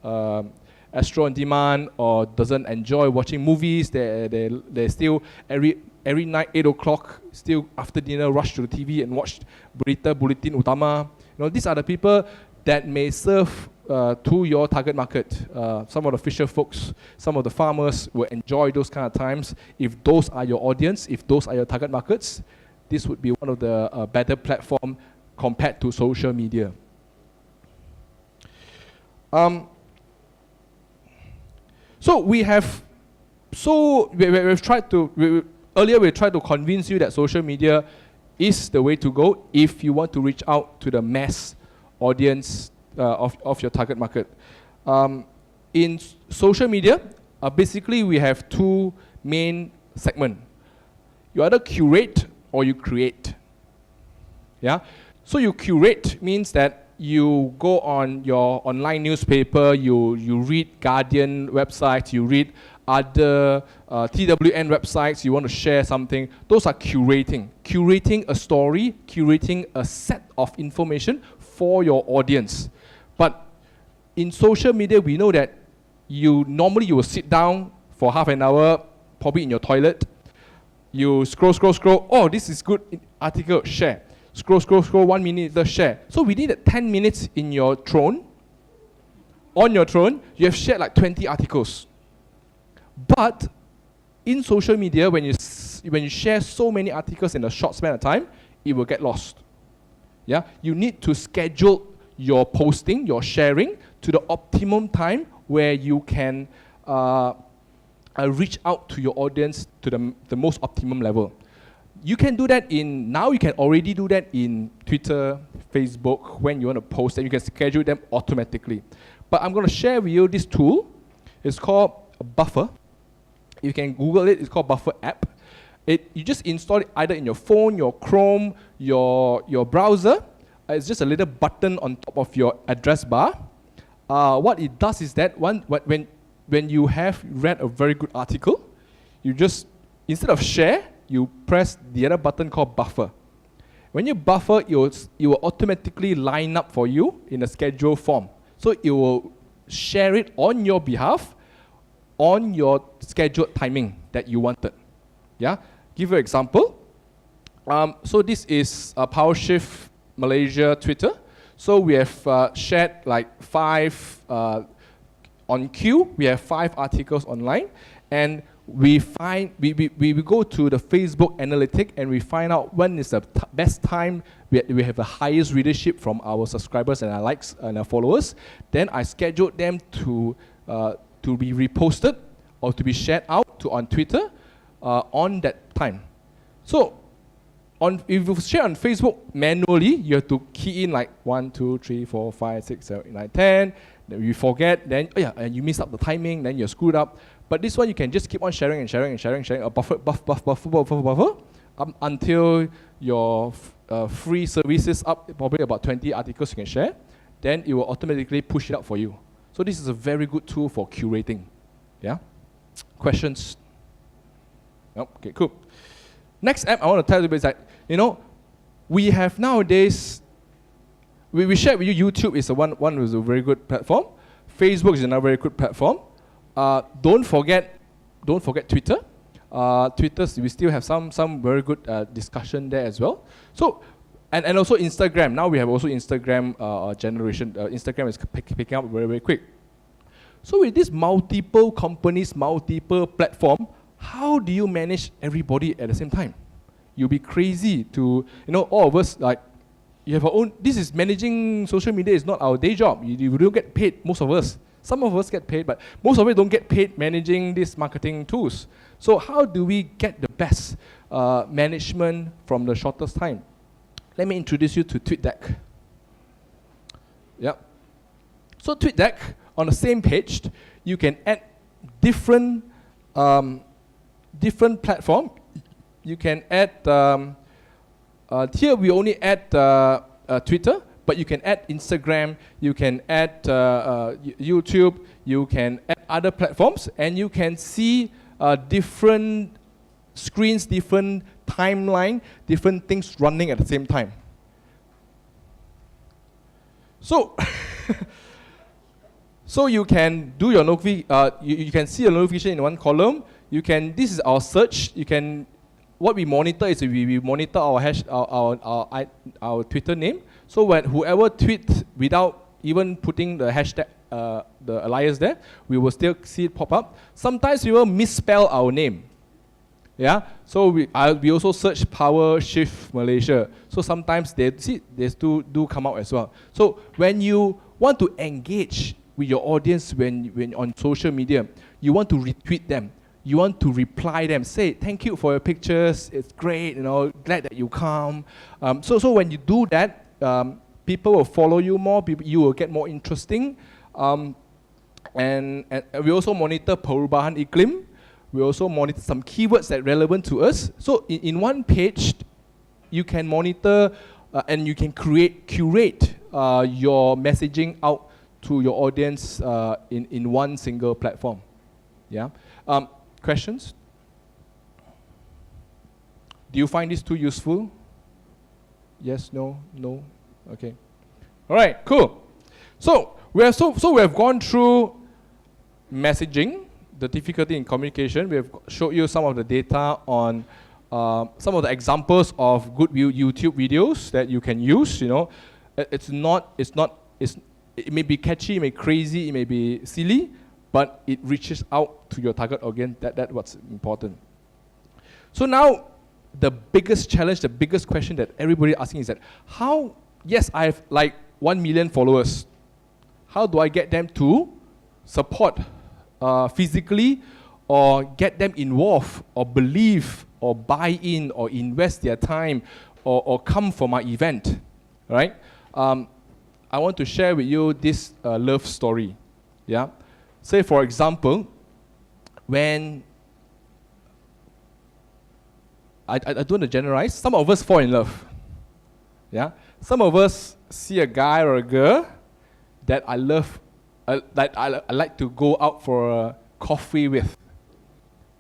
Astro on demand or doesn't enjoy watching movies. They still every night 8 o'clock, still after dinner, rush to the TV and watch Berita Bulletin Utama. You know, these are the people that may serve to your target market. Some of the fisher folks, some of the farmers will enjoy those kind of times. If those are your audience, if those are your target markets, this would be one of the better platform compared to social media. So we've tried to, earlier we tried to convince you that social media is the way to go if you want to reach out to the mass audience of your target market. In social media, basically we have two main segments. You either curate or you create. Yeah? So you curate means that you go on your online newspaper, you read Guardian websites, you read other TWN websites, you want to share something. Those are curating. Curating a story, curating a set of information for your audience. But in social media, we know that normally you will sit down for half an hour, probably in your toilet. You scroll. Oh, this is good article, share. Scroll, 1 minute, the share. So we need 10 minutes in your throne. On your throne, you have shared like 20 articles. But in social media, when you share so many articles in a short span of time, it will get lost. Yeah, you need to schedule your posting, your sharing, to the optimum time where you can reach out to your audience to the most optimum level. You can do that now you can already do that in Twitter, Facebook, when you want to post them, you can schedule them automatically. But I'm going to share with you this tool. It's called Buffer. You can Google it, it's called Buffer app. You just install it either in your phone, your Chrome, your browser. It's just a little button on top of your address bar. What it does is that when you have read a very good article, you just, instead of share, you press the other button called Buffer. When you buffer, it will automatically line up for you in a schedule form. So it will share it on your behalf on your scheduled timing that you wanted. Yeah? Give you an example. So this is PowershiftMalaysia Malaysia Twitter. So we have shared like 5 on Q. We have 5 articles online, and we go to the Facebook analytic and we find out when is the best time we have the highest readership from our subscribers and our likes and our followers. Then I schedule them to be reposted or to be shared out on Twitter. on that time. So if you share on Facebook manually, you have to key in like 1, 2, 3, 4, 5, 6, 7, 8, 9, 10. Then you forget, then and you miss up the timing, then you're screwed up. But this one you can just keep on sharing and sharing and sharing and sharing, a buffer until your free services up probably about 20 articles you can share. Then it will automatically push it out for you. So this is a very good tool for curating. Yeah? Questions? Nope. Okay, cool. Next app I want to tell you is that, we have nowadays, we shared with you YouTube is one is a very good platform. Facebook is another very good platform. Don't forget Twitter. Twitter, we still have some very good discussion there as well. So, and also Instagram. Now we have also Instagram generation. Instagram is picking up very, very quick. So with these multiple companies, multiple platform, how do you manage everybody at the same time? You'll be crazy to, all of us, like, you have our own, this is managing social media is not our day job. You don't get paid, most of us. Some of us get paid, but most of us don't get paid managing these marketing tools. So how do we get the best management from the shortest time? Let me introduce you to TweetDeck. Yep. So TweetDeck, on the same page, you can add different platform. You can add, here we only add Twitter, but you can add Instagram, you can add YouTube, you can add other platforms, and you can see different screens, different timeline, different things running at the same time. So, so you can do your you can see a notification in one column. You can, this is our search. You can, what we monitor is we monitor our Twitter name. So when whoever tweets without even putting the hashtag, the alias there, we will still see it pop up. Sometimes we will misspell our name. Yeah. So we also search PowershiftMalaysia. So sometimes they do come out as well. So when you want to engage with your audience when on social media, you want to retweet them. You want to reply them, say thank you for your pictures. It's great, glad that you come. So when you do that, people will follow you more. You will get more interesting. And we also monitor perubahan iklim. We also monitor some keywords that are relevant to us. So in one page, you can monitor and you can curate your messaging out to your audience in one single platform. Yeah. Questions? Do you find this too useful? Yes, no, no. Okay. All right, cool. So we have gone through messaging, the difficulty in communication. We have showed you some of the data on some of the examples of good YouTube videos that you can use. It may be catchy, it may be crazy, it may be silly, but it reaches out to your target audience. That's what's important. So now, the biggest challenge, the biggest question that everybody asking is that yes, I have like 1 million followers. How do I get them to support physically, or get them involved, or believe, or buy in, or invest their time, or come for my event, right? I want to share with you this love story. Yeah. Say, for example, when I don't want to generalize, some of us fall in love. Yeah, some of us see a guy or a girl that I love, that I like to go out for a coffee with.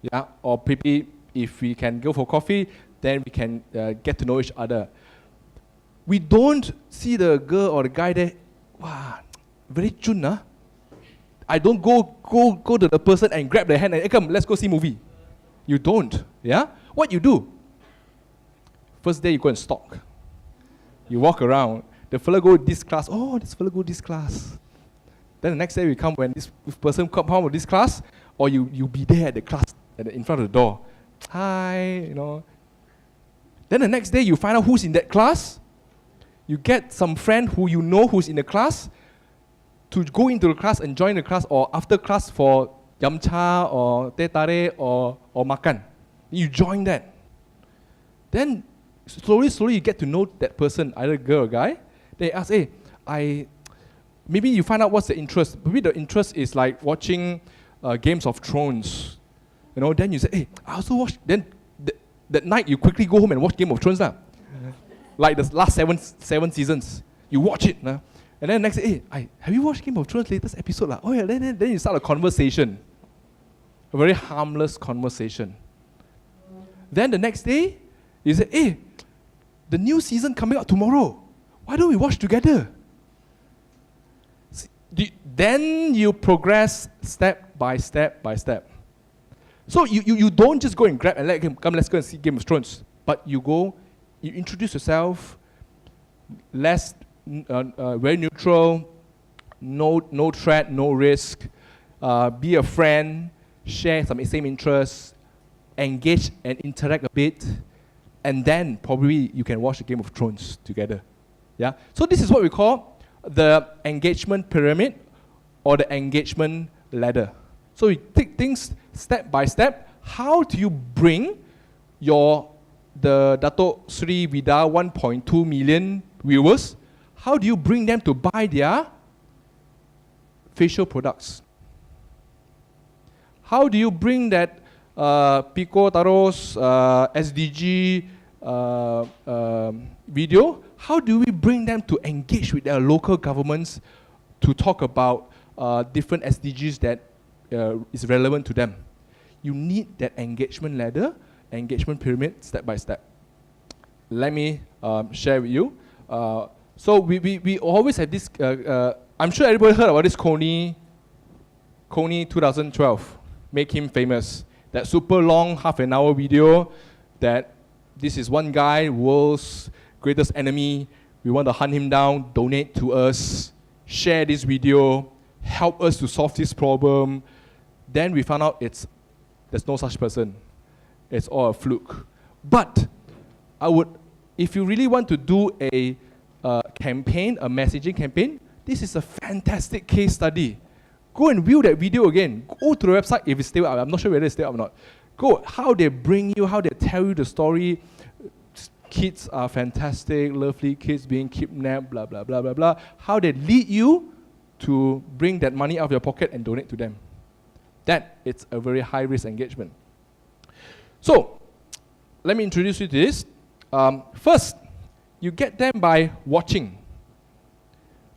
Yeah, or maybe if we can go for coffee, then we can get to know each other. We don't see the girl or the guy there, wow, very chun, huh? I don't go to the person and grab the hand and, hey, come, let's go see movie. You don't, yeah? What you do? First day you go and stalk. You walk around. The fella go this class. Oh, this fella go this class. Then the next day we come when this person come home with this class, or you be there at the class, in front of the door. Hi, Then the next day you find out who's in that class. You get some friend who you know who's in the class to go into the class and join the class, or after class for yam cha or teh tarik or makan. You join that. Then slowly you get to know that person, either girl or guy. They ask, hey, maybe you find out what's the interest. Maybe the interest is like watching Games of Thrones. You know, then you say, hey, I also watch. Then that night you quickly go home and watch Game of Thrones lah. Like the last seven seasons. You watch it. And then next day, hey, have you watched Game of Thrones latest episode lah? Oh yeah, then you start a conversation. A very harmless conversation. Then the next day, you say, hey, the new season coming out tomorrow. Why don't we watch together? Then you progress step by step by step. So you don't just go and grab and let him come, let's go and see Game of Thrones. But you go, you introduce yourself, very neutral, no threat, no risk, be a friend, share some same interests, engage and interact a bit, and then probably you can watch the Game of Thrones together. Yeah. So this is what we call the engagement pyramid or the engagement ladder. So we take things step by step. How do you bring the Dato Sri Vida 1.2 million viewers? How do you bring them to buy their facial products? How do you bring that Pico Taros SDG video? How do we bring them to engage with their local governments to talk about different SDGs that is relevant to them? You need that engagement ladder, engagement pyramid, step by step. Let me share with you. So we always have this, I'm sure everybody heard about this Coney 2012, make him famous. That super long half an hour video that this is one guy, world's greatest enemy. We want to hunt him down, donate to us, share this video, help us to solve this problem. Then we found out there's no such person. It's all a fluke. But if you really want to do a campaign, a messaging campaign, this is a fantastic case study. Go and view that video again. Go to the website if it's still up. I'm not sure whether it's still up or not. Go, how they bring you, how they tell you the story. Kids are fantastic, lovely kids being kidnapped, blah, blah, blah, blah, blah. How they lead you to bring that money out of your pocket and donate to them. That is a very high-risk engagement. So, let me introduce you to this. First, you get them by watching.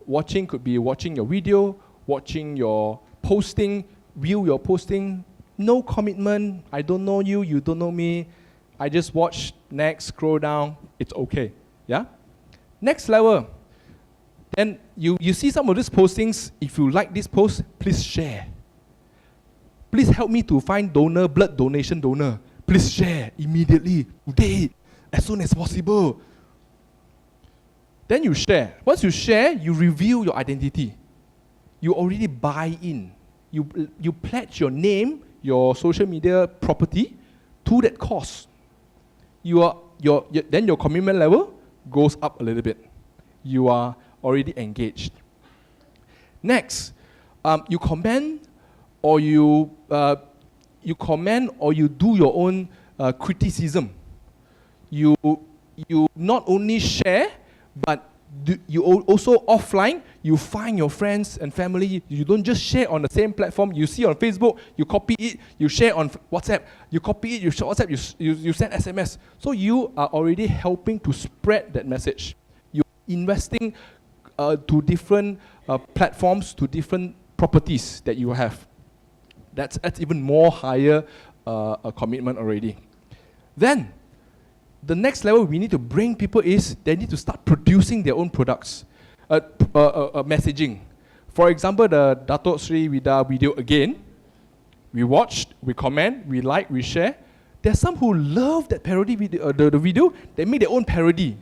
Watching could be watching your video, watching your posting, view your posting. No commitment. I don't know you, you don't know me. I just watch, next, scroll down. It's okay. Yeah? Next level. Then you see some of these postings. If you like this post, please share. Please help me to find donor, blood donation donor. Please share immediately, today, as soon as possible. Then you share. Once you share, you reveal your identity. You already buy in. You pledge your name, your social media property to that cause. Then your commitment level goes up a little bit. You are already engaged. Next, you comment or you do your own criticism. You not only share, but you also offline, you find your friends and family. You don't just share on the same platform. You see on Facebook, you copy it, you share on WhatsApp, you copy it, you share WhatsApp, you send SMS. So you are already helping to spread that message. You're investing to different platforms, to different properties that you have. That's even more higher a commitment already. Then, the next level we need to bring people is they need to start producing their own products, messaging. For example, the Dato Sri Vida video again, we watched, we comment, we like, we share. There's some who love that parody video, the video, they make their own parody.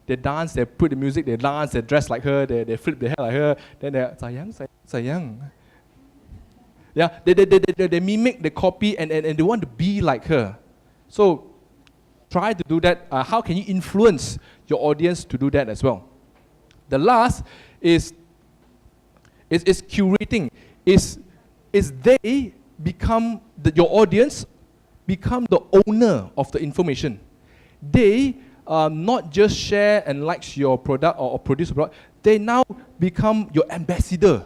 They dance, they put the music, they dance, they dress like her, they flip their hair like her, then they're sayang, sayang, sayang. Yeah, they mimic, they copy, and they want to be like her. So, try to do that. How can you influence your audience to do that as well? The last is curating. Is they become your audience become the owner of the information. They not just share and like your product or produce a product, they now become your ambassador.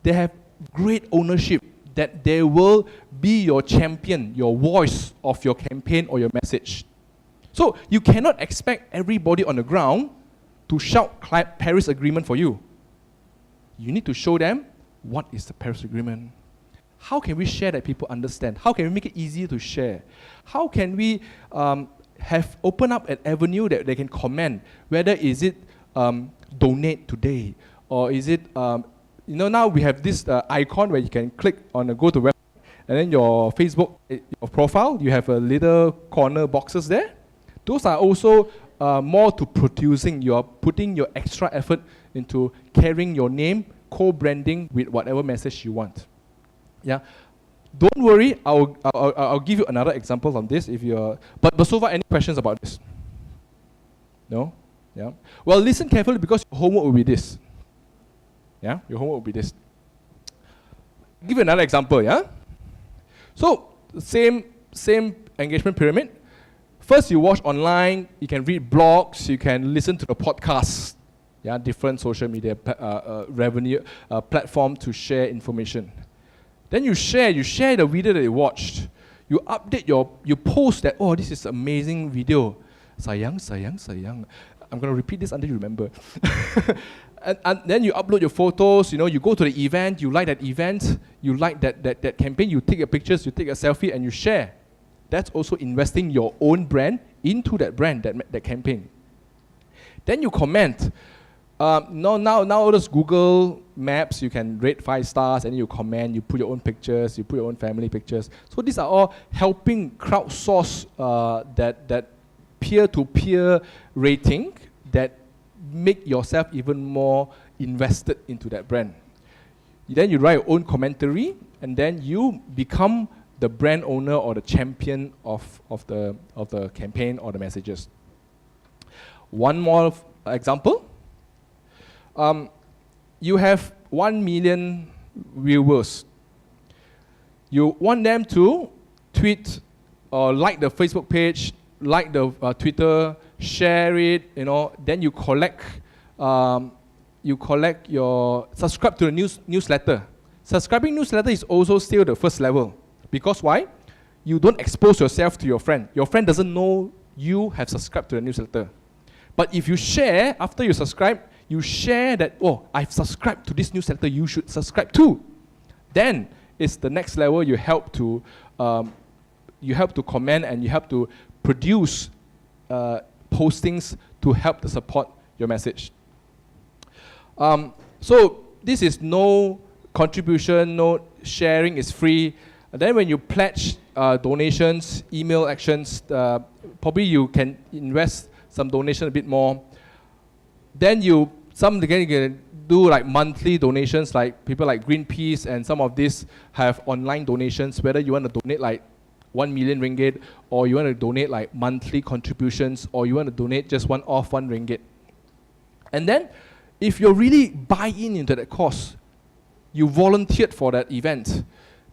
They have great ownership that they will be your champion, your voice of your campaign or your message. So you cannot expect everybody on the ground to shout Paris Agreement for you. You need to show them what is the Paris Agreement. How can we share that people understand? How can we make it easier to share? How can we have open up an avenue that they can comment, whether is it donate today, or is it, now we have this icon where you can click on go to website, and then your Facebook your profile, you have a little corner boxes there. Those are also more to producing. You're putting your extra effort into carrying your name, co-branding with whatever message you want. Yeah, don't worry. I'll give you another example on this if you're. But so far, any questions about this? No. Yeah. Well, listen carefully because your homework will be this. Yeah, your homework will be this. Give you another example. Yeah. So same engagement pyramid. First, you watch online. You can read blogs. You can listen to the podcasts. Yeah, different social media revenue platform to share information. Then you share the video that you watched. You update you post that, oh, this is amazing video. Sayang, sayang, sayang. I'm going to repeat this until you remember. and then you upload your photos, you go to the event, you like that event, you like that campaign, you take your pictures, you take a selfie, and you share. That's also investing your own brand into that brand, that campaign. Then you comment. Now all those Google Maps, you can rate 5 stars, and you comment, you put your own pictures, you put your own family pictures. So these are all helping crowdsource that peer-to-peer rating that make yourself even more invested into that brand. Then you write your own commentary, and then you become the brand owner or the champion of the campaign or the messages. One more example. You have 1 million viewers. You want them to tweet or like the Facebook page, like the Twitter, share it, then you collect your, subscribe to the newsletter. Subscribing newsletter is also still the first level. Because why? You don't expose yourself to your friend. Your friend doesn't know you have subscribed to the newsletter. But if you share, after you subscribe, you share that, oh, I've subscribed to this newsletter, you should subscribe too. Then it's the next level. You help to comment, and you help to produce postings to help to support your message. So this is no contribution, no sharing, is free. And then when you pledge donations, email actions, probably you can invest some donation a bit more. Then some can do like monthly donations, like people like Greenpeace, and some of these have online donations, whether you want to donate like 1 million ringgit, or you want to donate like monthly contributions, or you want to donate just one-off 1 ringgit. And then, if you're really buy-in into that cause, you volunteered for that event.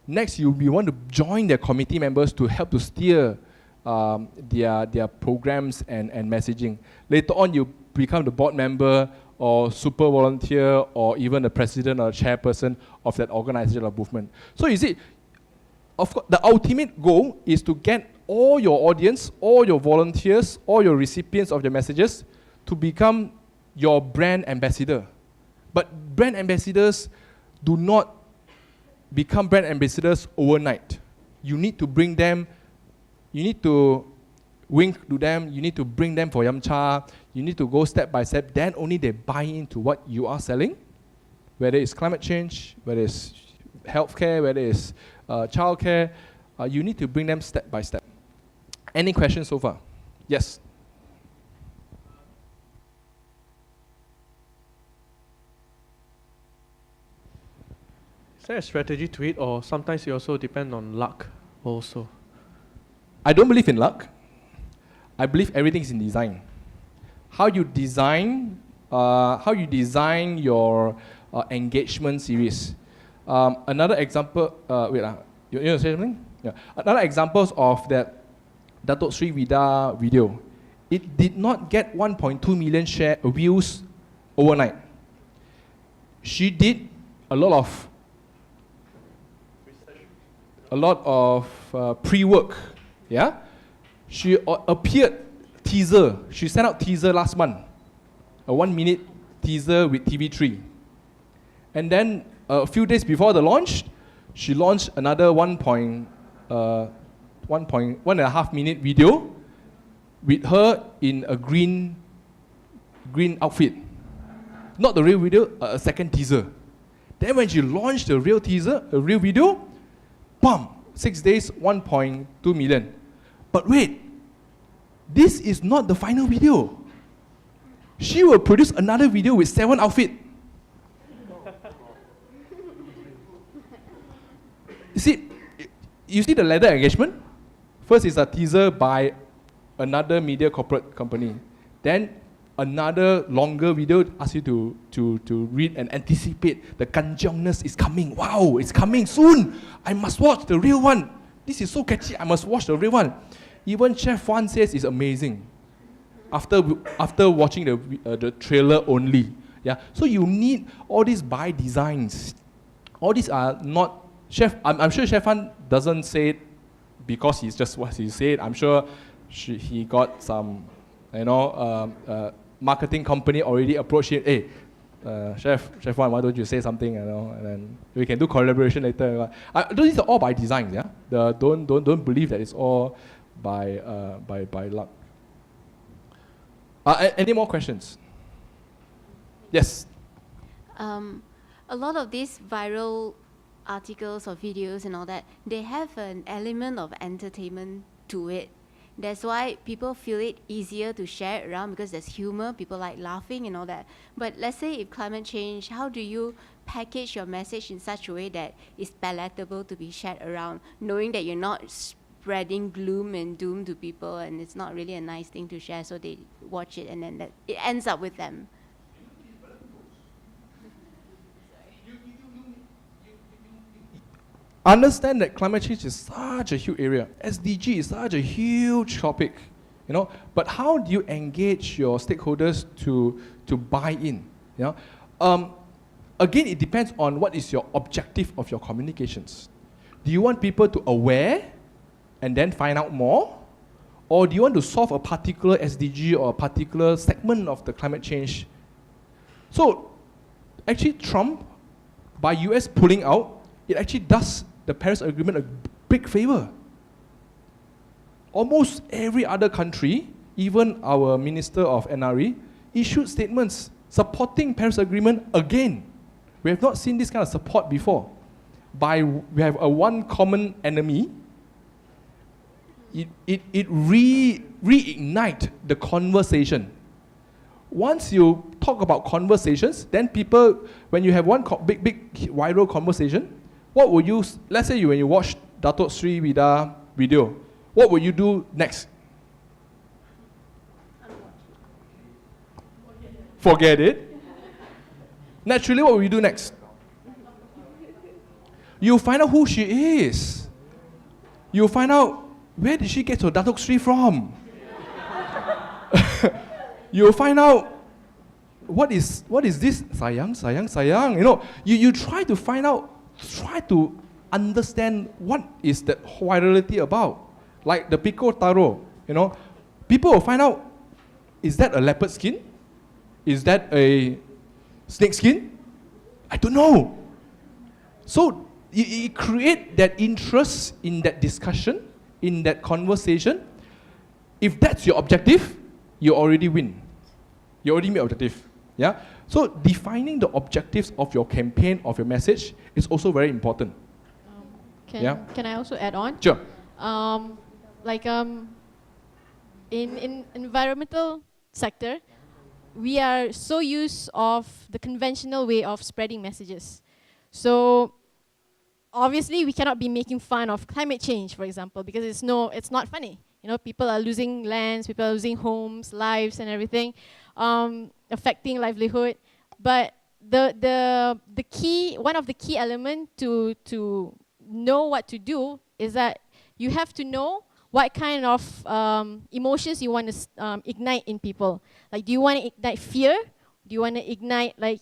Next, you want to join their committee members to help to steer their programs and messaging. Later on, you become the board member or super volunteer or even the president or chairperson of that organization or movement. So you see, of course, the ultimate goal is to get all your audience, all your volunteers, all your recipients of your messages to become your brand ambassador. But brand ambassadors do not become brand ambassadors overnight. You need to bring them, you need to wink to them, you need to bring them for yum cha, you need to go step by step, then only they buy into what you are selling, whether it's climate change, whether it's healthcare, whether it's childcare, you need to bring them step by step. Any questions so far? Yes? Is there a strategy to it, or sometimes you also depend on luck also? I don't believe in luck. I believe everything is in design. How you design your engagement series. Another example, you want to say something? Yeah. Another examples of that Datuk Sri Vida video. It did not get 1.2 million views overnight. She did a lot of pre-work. Yeah, she appeared teaser. She sent out teaser last month, a 1-minute teaser with TV3, and then a few days before the launch, she launched another 1.5 minute video with her in a green outfit. Not the real video, a second teaser. Then when she launched the real teaser, a real video, bam, 6 days, 1.2 million. But wait, this is not the final video. She will produce another video with 7 outfits. You see the leather engagement? First is a teaser by another media corporate company. Then another longer video asks you to read and anticipate the kanjongness is coming. Wow, it's coming soon. I must watch the real one. This is so catchy. I must watch the real one. Even Chef Wan says it's amazing. After watching the trailer only. Yeah. So you need all these by designs. All these are not Chef. I'm sure Chef Wan doesn't say it because he's just what he said. I'm sure he got some, marketing company already approached him. Hey, Chef Wan, why don't you say something? And then we can do collaboration later. These are all by design. Yeah. Don't believe that it's all by luck. Any more questions? Yes. A lot of these viral articles or videos and all that, they have an element of entertainment to it. That's why people feel it easier to share it around because there's humor, people like laughing and all that. But let's say if climate change, how do you package your message in such a way that it's palatable to be shared around, knowing that you're not spreading gloom and doom to people and it's not really a nice thing to share, so they watch it and then it ends up with them. Understand that climate change is such a huge area. SDG is such a huge topic, But how do you engage your stakeholders to buy in? Again, it depends on what is your objective of your communications. Do you want people to aware and then find out more, or do you want to solve a particular SDG or a particular segment of the climate change? So, actually, Trump, by US pulling out, it actually does the Paris Agreement a big favor. Almost every other country, even our Minister of NRE, issued statements supporting Paris Agreement again. We have not seen this kind of support before. We have a one common enemy. It reignite the conversation. Once you talk about conversations, then people, when you have one big viral conversation, what will you, let's say when you watch Datuk Sri Vida video, what will you do next? Forget it. Naturally, what will you do next? You find out who she is. You find out where did she get her Datuk Sri from. You'll find out what is this sayang. You try to find out, try to understand what is that virality about. Like the Pico Taro, people will find out, is that a leopard skin? Is that a snake skin? I don't know. So you create that interest in that discussion, in that conversation. If that's your objective, you already win. You already meet objective. Yeah? So defining the objectives of your campaign, of your message, is also very important. Can I also add on? Sure. In environmental sector, we are so used of the conventional way of spreading messages. So obviously we cannot be making fun of climate change, for example, because it's not funny. People are losing lands, people are losing homes, lives, and everything, affecting livelihood. But one of the key elements to know what to do is that you have to know what kind of emotions you want to ignite in people. Like, do you want to ignite fear? Do you want to ignite like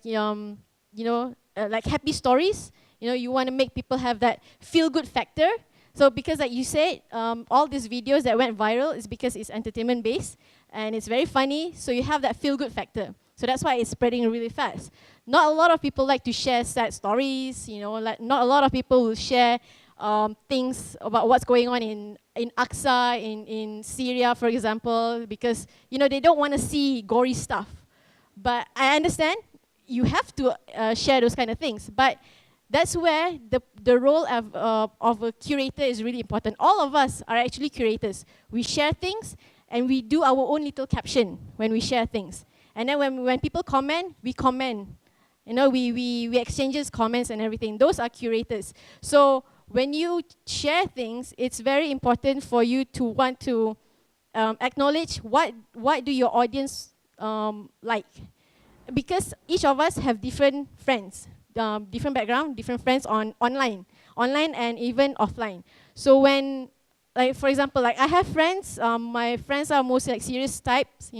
like happy stories? You want to make people have that feel-good factor. So because like you said, all these videos that went viral is because it's entertainment-based and it's very funny. So you have that feel-good factor. So that's why it's spreading really fast. Not a lot of people like to share sad stories. Like not a lot of people will share things about what's going on in Aqsa, in Syria, for example, because they don't want to see gory stuff. But I understand you have to share those kind of things. But that's where the role of a curator is really important. All of us are actually curators. We share things and we do our own little caption when we share things. And then when people comment, we comment. We exchanges comments and everything. Those are curators. So when you share things, it's very important for you to want to acknowledge what do your audience like. Because each of us have different friends, different background, different friends online and even offline. So when, like for example, like I have friends, my friends are mostly like serious types,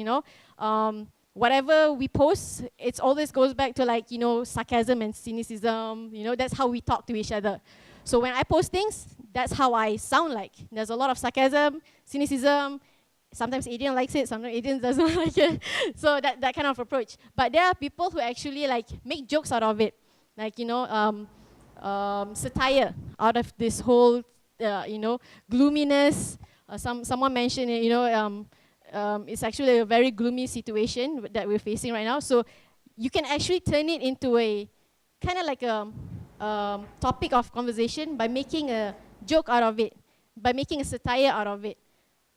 whatever we post, it always goes back to like, sarcasm and cynicism, that's how we talk to each other. So when I post things, that's how I sound like. There's a lot of sarcasm, cynicism. Sometimes Adrian likes it, sometimes Adrian doesn't like it. So that kind of approach. But there are people who actually like make jokes out of it. Like, satire out of this whole, gloominess. Someone mentioned it, it's actually a very gloomy situation that we're facing right now. So you can actually turn it into a kind of like a topic of conversation by making a joke out of it, by making a satire out of it.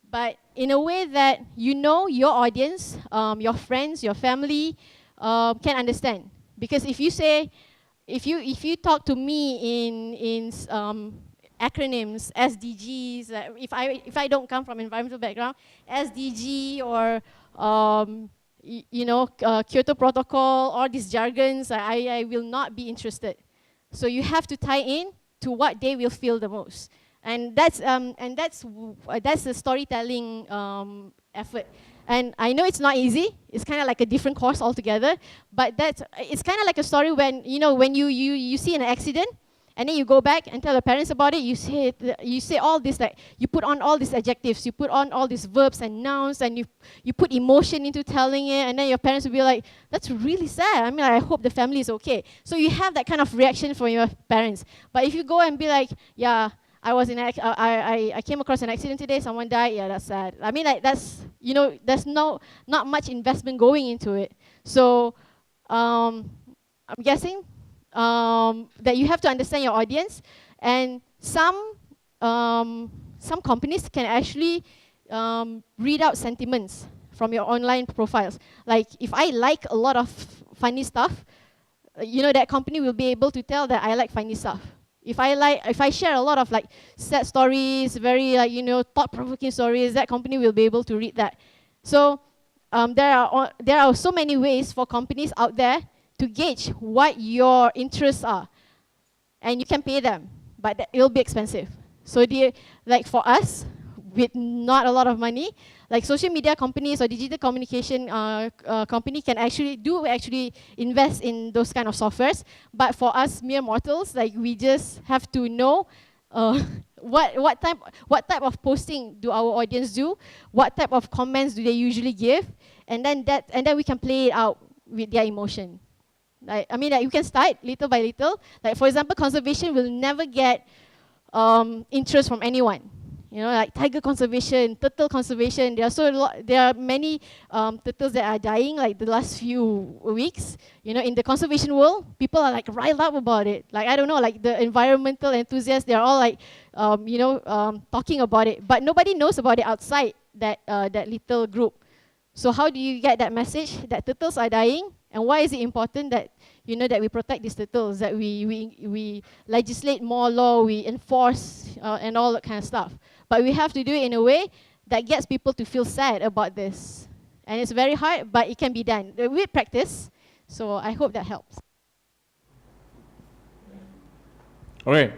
But in a way that your audience, your friends, your family can understand. Because if you talk to me in acronyms, SDGs, if I don't come from environmental background, SDG or Kyoto Protocol, all these jargons, I will not be interested. So you have to tie in to what they will feel the most. And that's the storytelling effort. And I know it's not easy. It's kind of like a different course altogether. But it's kind of like a story when you see an accident, and then you go back and tell the parents about it. You say all this, like you put on all these adjectives, you put on all these verbs and nouns, and you put emotion into telling it, and then your parents will be like, "That's really sad. I mean, I hope the family is okay." So you have that kind of reaction from your parents. But if you go and be like, "Yeah, I came across an accident today, someone died, yeah, that's sad." I mean, like there's not much investment going into it. So I'm guessing that you have to understand your audience, and some companies can actually read out sentiments from your online profiles. Like if I like a lot of funny stuff, that company will be able to tell that I like funny stuff. If I share a lot of like sad stories, very like thought-provoking stories, that company will be able to read that. So there are so many ways for companies out there to gauge what your interests are, and you can pay them, but it'll be expensive. So like for us, with not a lot of money, like social media companies or digital communication company can actually invest in those kind of softwares. But for us mere mortals, like we just have to know what type of posting do our audience do, what type of comments do they usually give, and then we can play it out with their emotion. Like you can start little by little. Like for example, conservation will never get interest from anyone. Like tiger conservation, turtle conservation. There are many turtles that are dying like the last few weeks. In the conservation world, people are like riled up about it. Like I don't know, like the environmental enthusiasts, they're all like, talking about it. But nobody knows about it outside that little group. So how do you get that message that turtles are dying, and why is it important that that we protect these turtles, that we legislate more law, we enforce and all that kind of stuff. But we have to do it in a way that gets people to feel sad about this. And it's very hard, but it can be done with practice. So I hope that helps. All right.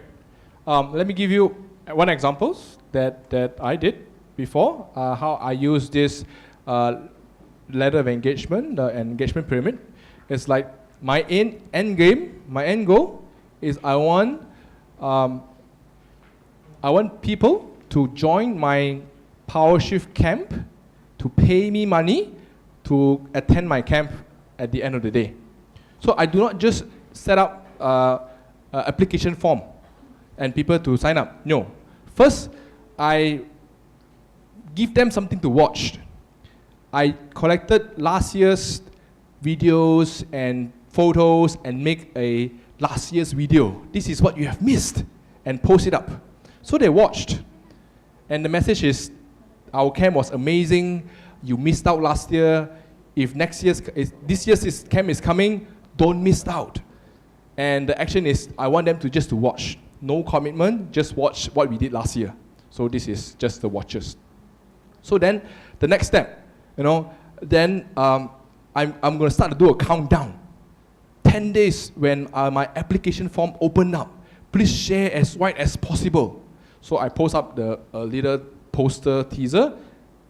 Let me give you one examples that I did before, how I use this ladder of engagement, the engagement pyramid. It's like my end goal is I want people to join my PowerShift camp, to pay me money to attend my camp at the end of the day. So I do not just set up an application form and people to sign up. No. First, I give them something to watch. I collected last year's videos and photos and make a last year's video. This is what you have missed, and post it up. So they watched. And the message is, our camp was amazing. You missed out last year. If this year's camp is coming, don't miss out. And the action is, I want them to just to watch. No commitment, just watch what we did last year. So this is just the watchers. So then, the next step, then I'm going to start to do a countdown. 10 days when my application form opened up. Please share as wide as possible. So I post up the little poster teaser,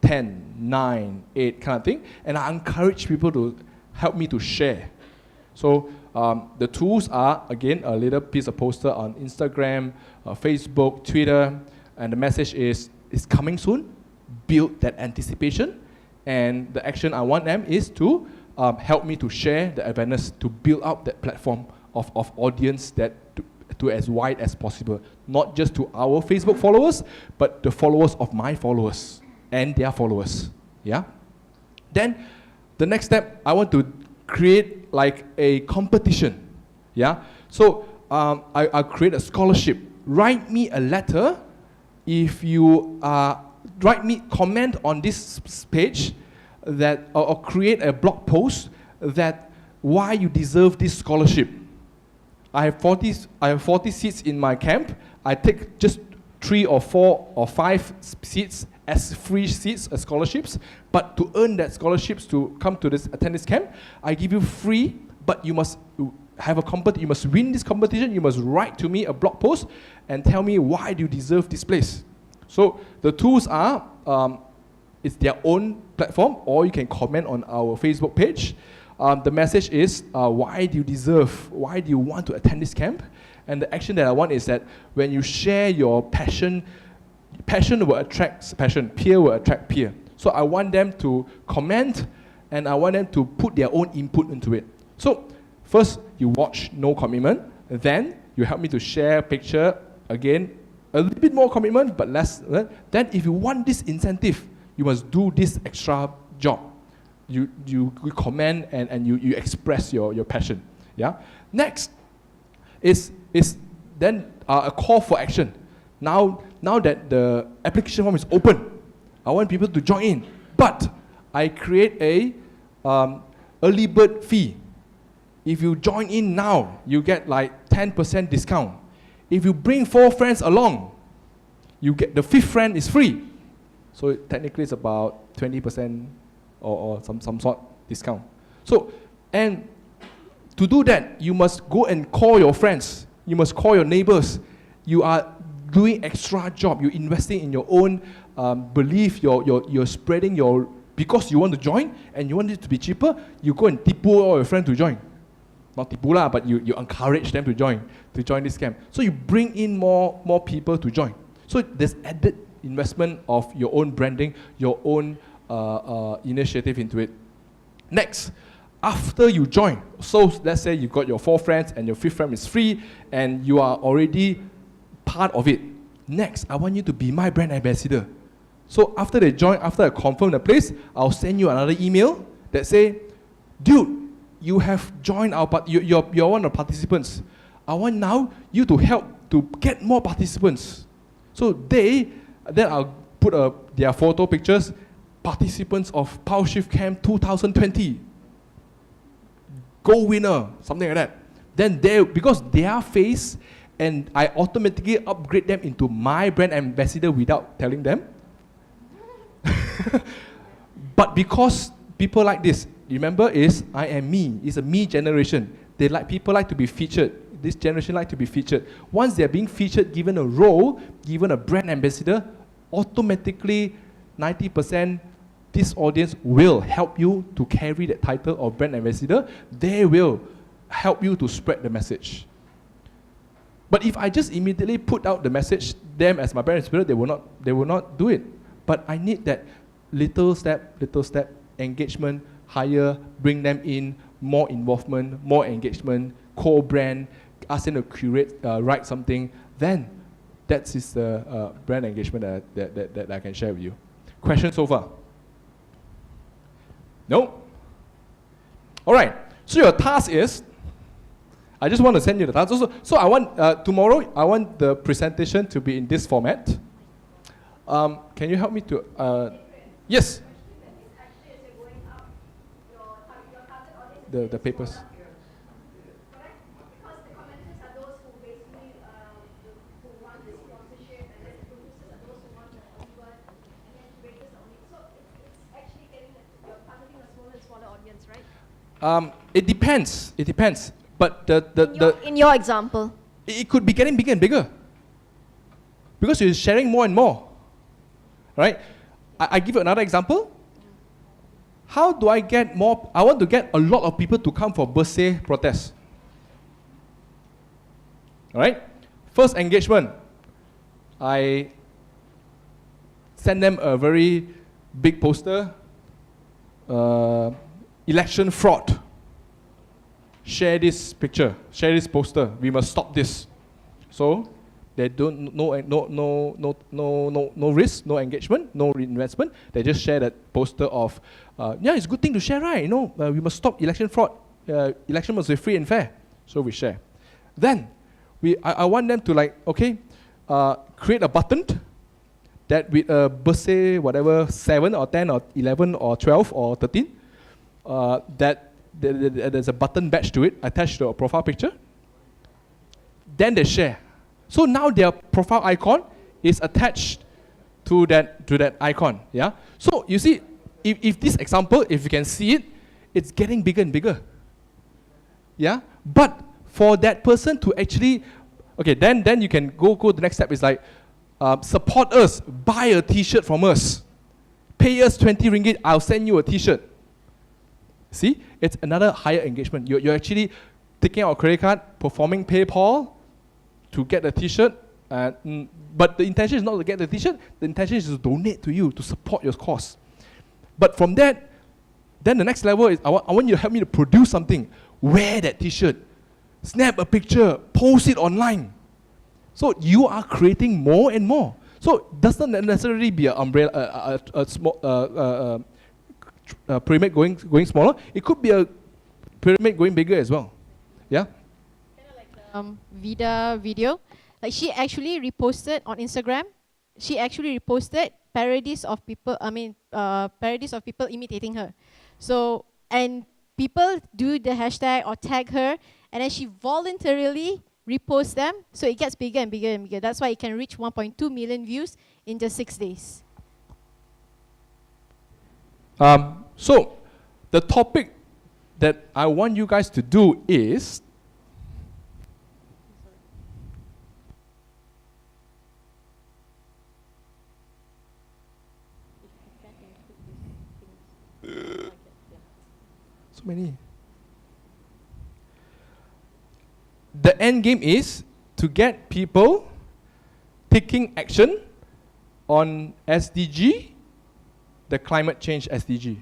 10, 9, 8 kind of thing, and I encourage people to help me to share. So the tools are, again, a little piece of poster on Instagram, Facebook, Twitter, and the message is, it's coming soon. Build that anticipation, and the action I want them is to help me to share the awareness, to build up that platform of audience that to as wide as possible, not just to our Facebook followers, but the followers of my followers and their followers. Yeah. Then the next step, I want to create like a competition. Yeah. So I create a scholarship. Write me a letter if you comment on this page that or create a blog post that why you deserve this scholarship. I have 40 seats in my camp. I take just 3 or 4 or 5 seats as free seats as scholarships. But to earn that scholarships to come to attend this camp, I give you free. But you must have a competition. You must win this competition. You must write to me a blog post and tell me why do you deserve this place. So the tools are it's their own platform, or you can comment on our Facebook page. The message is, why do you want to attend this camp? And the action that I want is that when you share your passion will attract passion, peer will attract peer. So I want them to comment, and I want them to put their own input into it. So first, you watch, no commitment. Then you help me to share a picture, again, a little bit more commitment, but less. Then if you want this incentive, you must do this extra job. You comment and you express your passion. Yeah. Next is then a call for action. Now that the application form is open, I want people to join in. But I create a early bird fee. If you join in now, you get like 10% discount. If you bring 4 friends along, you get the 5th friend is free. So technically it's about 20% or some sort discount. So, and to do that, you must go and call your friends. You must call your neighbors. You are doing extra job. You're investing in your own belief. You're spreading because you want to join and you want it to be cheaper, you go and tipu all your friends to join. Not tipu lah, but you encourage them to join this camp. So you bring in more people to join. So there's added investment of your own branding, your own initiative into it. Next, after you join, so let's say you got your 4 friends and your 5th friend is free and you are already part of it. Next, I want you to be my brand ambassador. So after they join, after I confirm the place, I'll send you another email that say, dude, you have joined you're one of the participants. I want now you to help to get more participants. So then I'll put their photo pictures, participants of PowerShift Camp 2020. Gold winner, something like that. Then because their face, and I automatically upgrade them into my brand ambassador without telling them. But because people like this, remember, I am me. It's a me generation. People like to be featured. this generation like to be featured. Once they're being featured, given a role, given a brand ambassador, automatically 90% this audience will help you to carry that title of brand ambassador. They will help you to spread the message. But if I just immediately put out the message, them as my brand ambassador, they will not do it. But I need that little step, engagement, hire, bring them in, more involvement, more engagement, co-brand, ask them to curate, write something. Then that is the brand engagement that I can share with you. Questions so far? No? All right. So your task is, I just want to send you the task. So I want, tomorrow, I want the presentation to be in this format. Can you help me to, yes? The papers. It depends. It depends. But in your example, it could be getting bigger and bigger because you're sharing more and more. Right? I give you another example. How do I get more? I want to get a lot of people to come for birthday protests. All right? First engagement, I send them a very big poster. Election fraud. Share this picture. Share this poster. We must stop this. So they don't no risk, no engagement, no investment. They just share that poster of yeah, it's a good thing to share, right? You know, we must stop election fraud. Election must be free and fair. So we share. Then I want them to like, okay, create a button that with a birthday, whatever, 7 or 10 or 11 or 12 or 13, that there's a button badge to it attached to a profile picture. Then they share. So now their profile icon is attached to that icon. Yeah. So you see, if this example, if you can see it, it's getting bigger and bigger. Yeah. But for that person to actually, okay, then you can go the next step is like, support us, buy a T-shirt from us, pay us 20 ringgit, I'll send you a T-shirt. See, it's another higher engagement. You're actually taking out a credit card, performing PayPal to get the T-shirt, but the intention is not to get the T-shirt. The intention is to donate to you, to support your cause. But from that, then the next level is I want you to help me to produce something. Wear that T-shirt, snap a picture, post it online. So you are creating more and more. So it doesn't necessarily be an umbrella, a small pyramid going smaller. It could be a pyramid going bigger as well. Yeah. Vida video, like she actually reposted on Instagram. She actually reposted parodies of people. Parodies of people imitating her. So and people do the hashtag or tag her, and then she voluntarily reposts them. So it gets bigger and bigger and bigger. That's why it can reach 1.2 million views in just 6 days. So the topic that I want you guys to do is so many. The end game is to get people taking action on SDG, the climate change SDG.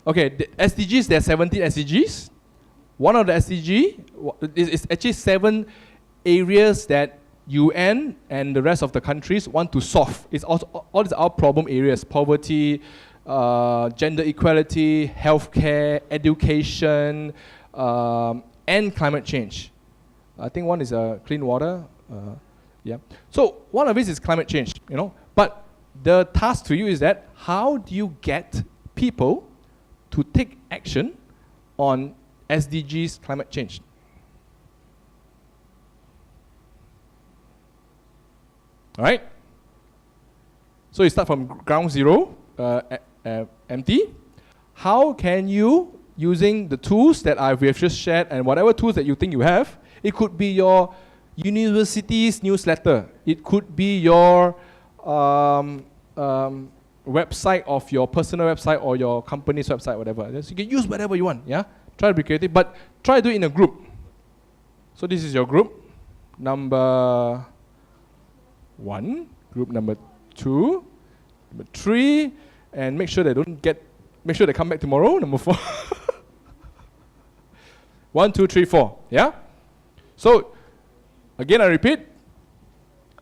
Okay, the SDGs, there are 17 SDGs. One of the SDG is actually 7 areas that UN and the rest of the countries want to solve. It's also all these are problem areas: poverty, gender equality, healthcare, education, and climate change. I think one is clean water. Yeah. So one of it is climate change. You know, but the task to you is that how do you get people to take action on SDGs climate change? All right? So you start from ground zero, empty. How can you, using the tools that we have just shared and whatever tools that you think you have, it could be your university's newsletter, it could be your website of your personal website or your company's website, whatever. You can use whatever you want, yeah? Try to be creative, but try to do it in a group. So this is your group number 1, group number 2, number 3, and make sure they come back tomorrow, number 4. 1, 2, 3, 4, yeah? So, again I repeat,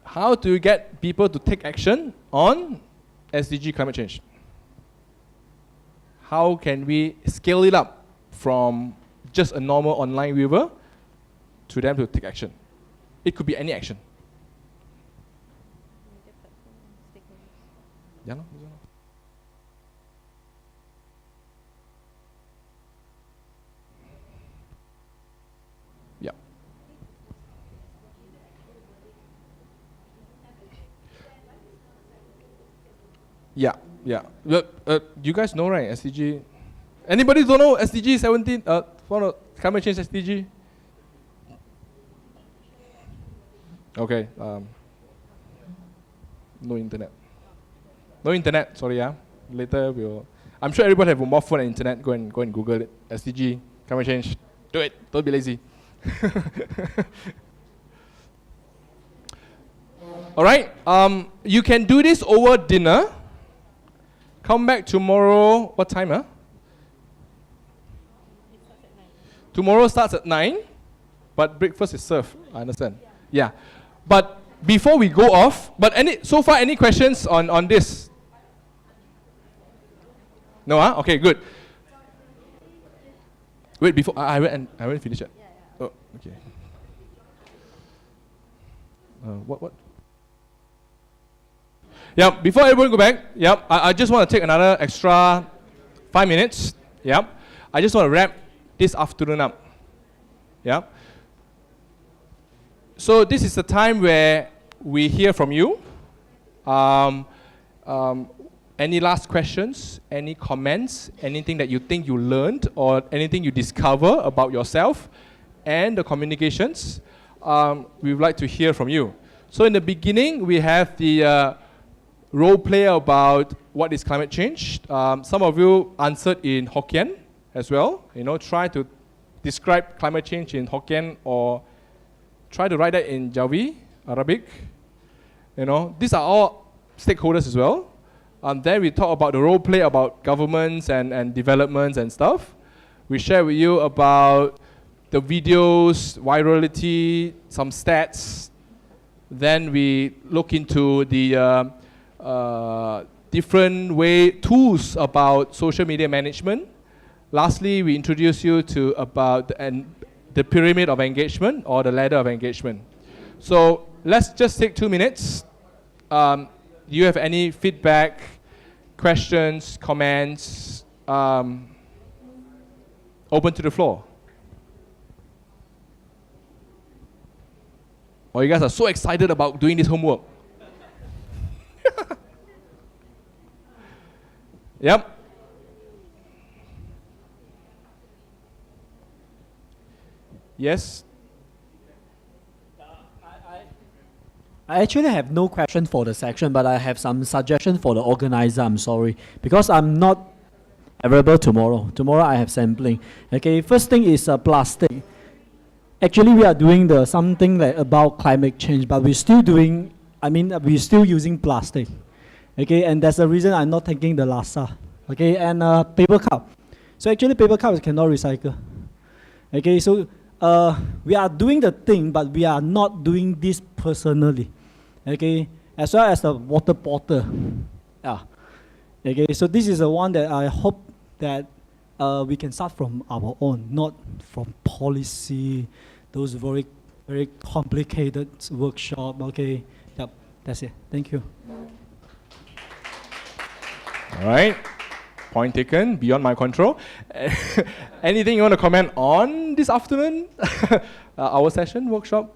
how do you get people to take action on SDG climate change? How can we scale it up from just a normal online viewer to them to take action? It could be any action. Yeah, no? Yeah. Yeah, yeah. Look, you guys know, right? SDG. Anybody don't know SDG 17? For climate change SDG. Okay. No internet. No internet. Sorry, yeah. Later we'll. I'm sure everybody have a more phone and internet. Go and Google it. SDG climate change. Do it. Don't be lazy. All right. You can do this over dinner. Come back tomorrow. What time, huh? Tomorrow starts at 9, but breakfast is served. I understand. Yeah. But before we go off, so far any questions on this? No, huh? Okay, good. Wait, before I haven't finished yet. Oh, okay. What? Yeah, before everyone go back, I just want to take another extra 5 minutes. Yeah, I just want to wrap this afternoon up. Yeah. So this is the time where we hear from you. Any last questions? Any comments? Anything that you think you learned or anything you discover about yourself and the communications? We would like to hear from you. So in the beginning, we have the role play about what is climate change. Some of you answered in Hokkien as well. Try to describe climate change in Hokkien or try to write that in Jawi, Arabic. These are all stakeholders as well. Then we talk about the role play about governments and developments and stuff. We share with you about the videos, virality, some stats. Then we look into the different tools about social media management. Lastly, we introduce you to about the pyramid of engagement or the ladder of engagement. So let's just take 2 minutes. Do you have any feedback, questions, comments? Open to the floor. Or you guys are so excited about doing this homework? Yep. Yes? I actually have no question for the section, but I have some suggestion for the organizer. I'm sorry, because I'm not available tomorrow. Tomorrow I have sampling. Okay, first thing is plastic. Actually, we are doing something like about climate change, but we're still using plastic. Okay, and that's the reason I'm not taking the LASA. Okay, and paper cup. So actually, paper cups cannot recycle. Okay, so we are doing the thing, but we are not doing this personally. Okay, as well as the water bottle. Yeah. Okay, so this is the one that I hope that we can start from our own, not from policy, those very, very complicated workshop. Okay, yep, that's it. Thank you. All right. Point taken, beyond my control. Anything you want to comment on this afternoon? Our session, workshop,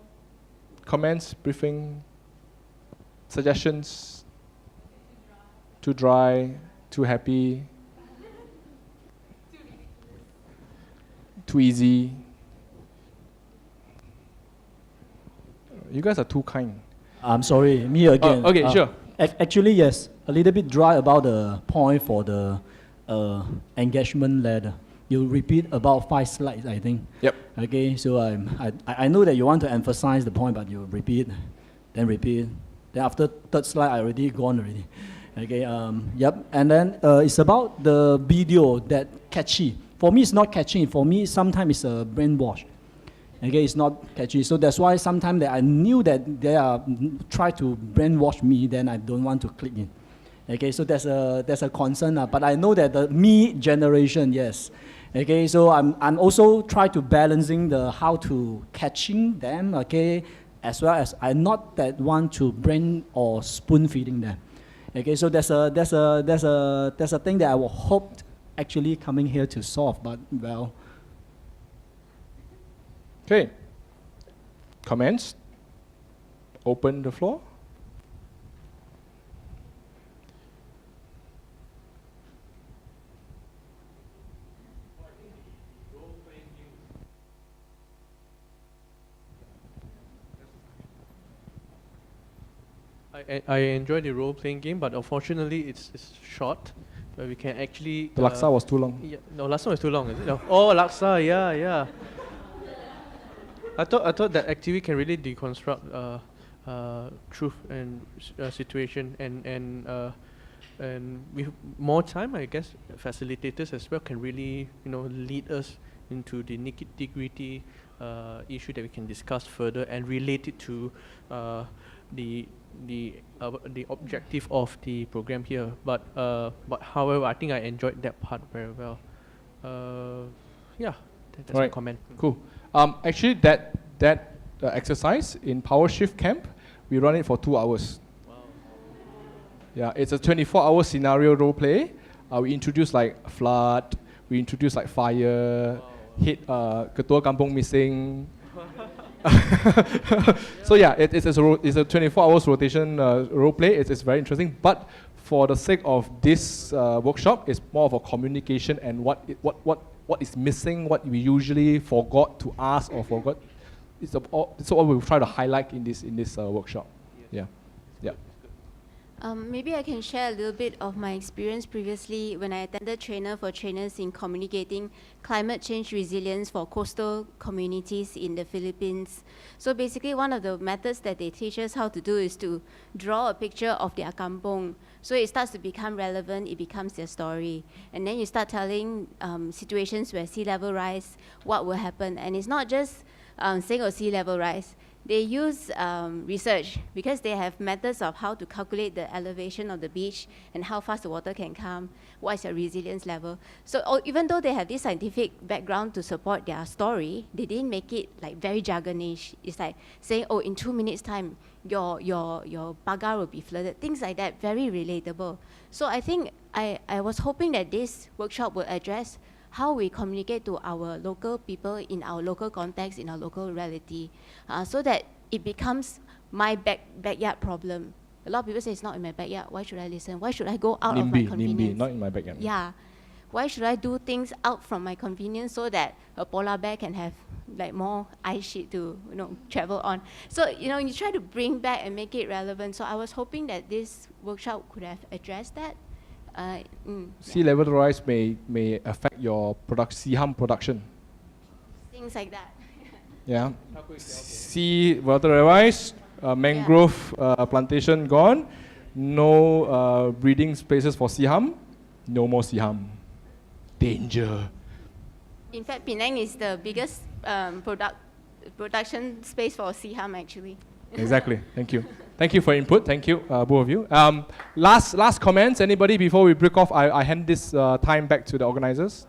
comments, briefing, suggestions? Too dry? Too happy? Too easy? You guys are too kind. I'm sorry, me again. Okay, sure. Actually, yes, a little bit dry about the point for the engagement letter. You repeat about 5 slides, I think. Yep. Okay, so I know that you want to emphasize the point, but you repeat. Then after third slide, I already gone already. Okay, yep. And then it's about the video that catchy. For me, it's not catchy. For me, sometimes it's a brainwash. Okay, it's not catchy. So that's why sometimes that I knew that they are try to brainwash me, then I don't want to click in. Okay, so there's a concern, but I know that the me generation, yes. Okay, so I'm also try to balancing the how to catching them. Okay, as well as I not that want to brain or spoon feeding them. Okay, so there's a thing that I will hope actually coming here to solve, but well. Okay. Comments? Open the floor. I enjoy the role-playing game, but unfortunately it's short. But we can actually... The laksa was too long. Yeah, no, laksa was too long, is it? No. Oh, laksa, yeah. I thought that activity can really deconstruct truth and situation, and with more time, I guess facilitators as well can really lead us into the nitty-gritty issue that we can discuss further and relate it to the objective of the program here. But however, I think I enjoyed that part very well. Yeah, that's my comment. Cool. Actually, that exercise in PowerShift camp, we run it for 2 hours. Wow. Yeah, it's a 24-hour scenario role play. We introduce like flood. We introduce like fire. Hit ketua kampung missing. So yeah, it's a 24 hours rotation role play. It's very interesting. But for the sake of this workshop, it's more of a communication and what is missing, what we usually forgot to ask or forgot. It's what we'll try to highlight in this workshop. Yeah. Maybe I can share a little bit of my experience previously when I attended trainer for trainers in communicating climate change resilience for coastal communities in the Philippines. So basically one of the methods that they teach us how to do is to draw a picture of their kampong. So it starts to become relevant, it becomes their story. And then you start telling situations where sea level rise, what will happen. And it's not just saying sea level rise. They use research because they have methods of how to calculate the elevation of the beach and how fast the water can come, what is your resilience level. So even though they have this scientific background to support their story, they didn't make it like very jargonish. It's like saying, oh, in 2 minutes time, your pagar will be flooded, things like that, very relatable. So I think I was hoping that this workshop will address how we communicate to our local people in our local context, in our local reality, so that it becomes my backyard problem. A lot of people say it's not in my backyard. Why should I listen? Why should I go out of my convenience? Not in my backyard. Yeah. Why should I do things out from my convenience so that a polar bear can have like more ice sheet to travel on? So you try to bring back and make it relevant. So I was hoping that this workshop could have addressed that. Sea level rise may affect your CHAM production. Things like that. Yeah. Sea water rise, mangrove plantation gone, no breeding spaces for CHAM, no more CHAM. Danger. In fact, Penang is the biggest production space for CHAM actually. Exactly. Thank you. Thank you for input. Thank you, both of you. Last comments. Anybody before we break off? I hand this time back to the organizers.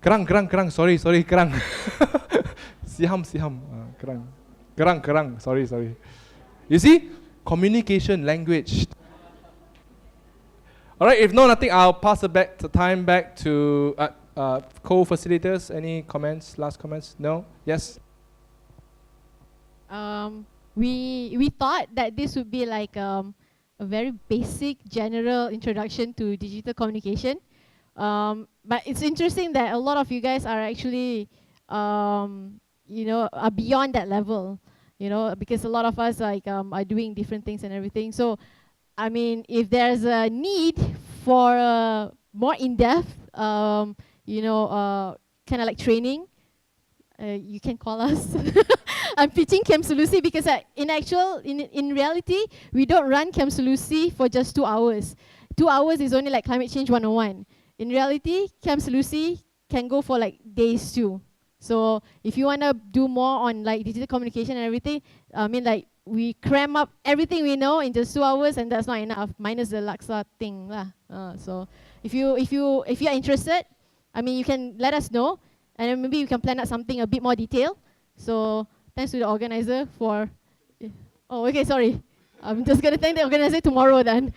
Kerang. Sorry, kerang. Siham. Kerang. Sorry. You see, communication, language. All right. If no, nothing. I'll pass the time back to co-facilitators. Any comments? Last comments? No. Yes. We thought that this would be like a a very basic general introduction to digital communication. But it's interesting that a lot of you guys are actually, are beyond that level, because a lot of us are doing different things and everything. So, I mean, if there's a need for more in-depth, kind of like training, you can call us. I'm pitching Camp Solusi because in reality, we don't run Camp Solusi for just 2 hours. 2 hours is only like Climate Change 101. In reality, Camp Solusi can go for like days too. So if you want to do more on like digital communication and everything, I mean like we cram up everything we know in just 2 hours, and that's not enough, minus the Laksa thing lah. So if you're interested, I mean you can let us know, and then maybe you can plan out something a bit more detailed. So thanks to the organizer for. Oh, okay, sorry. I'm just gonna thank the organizer tomorrow then.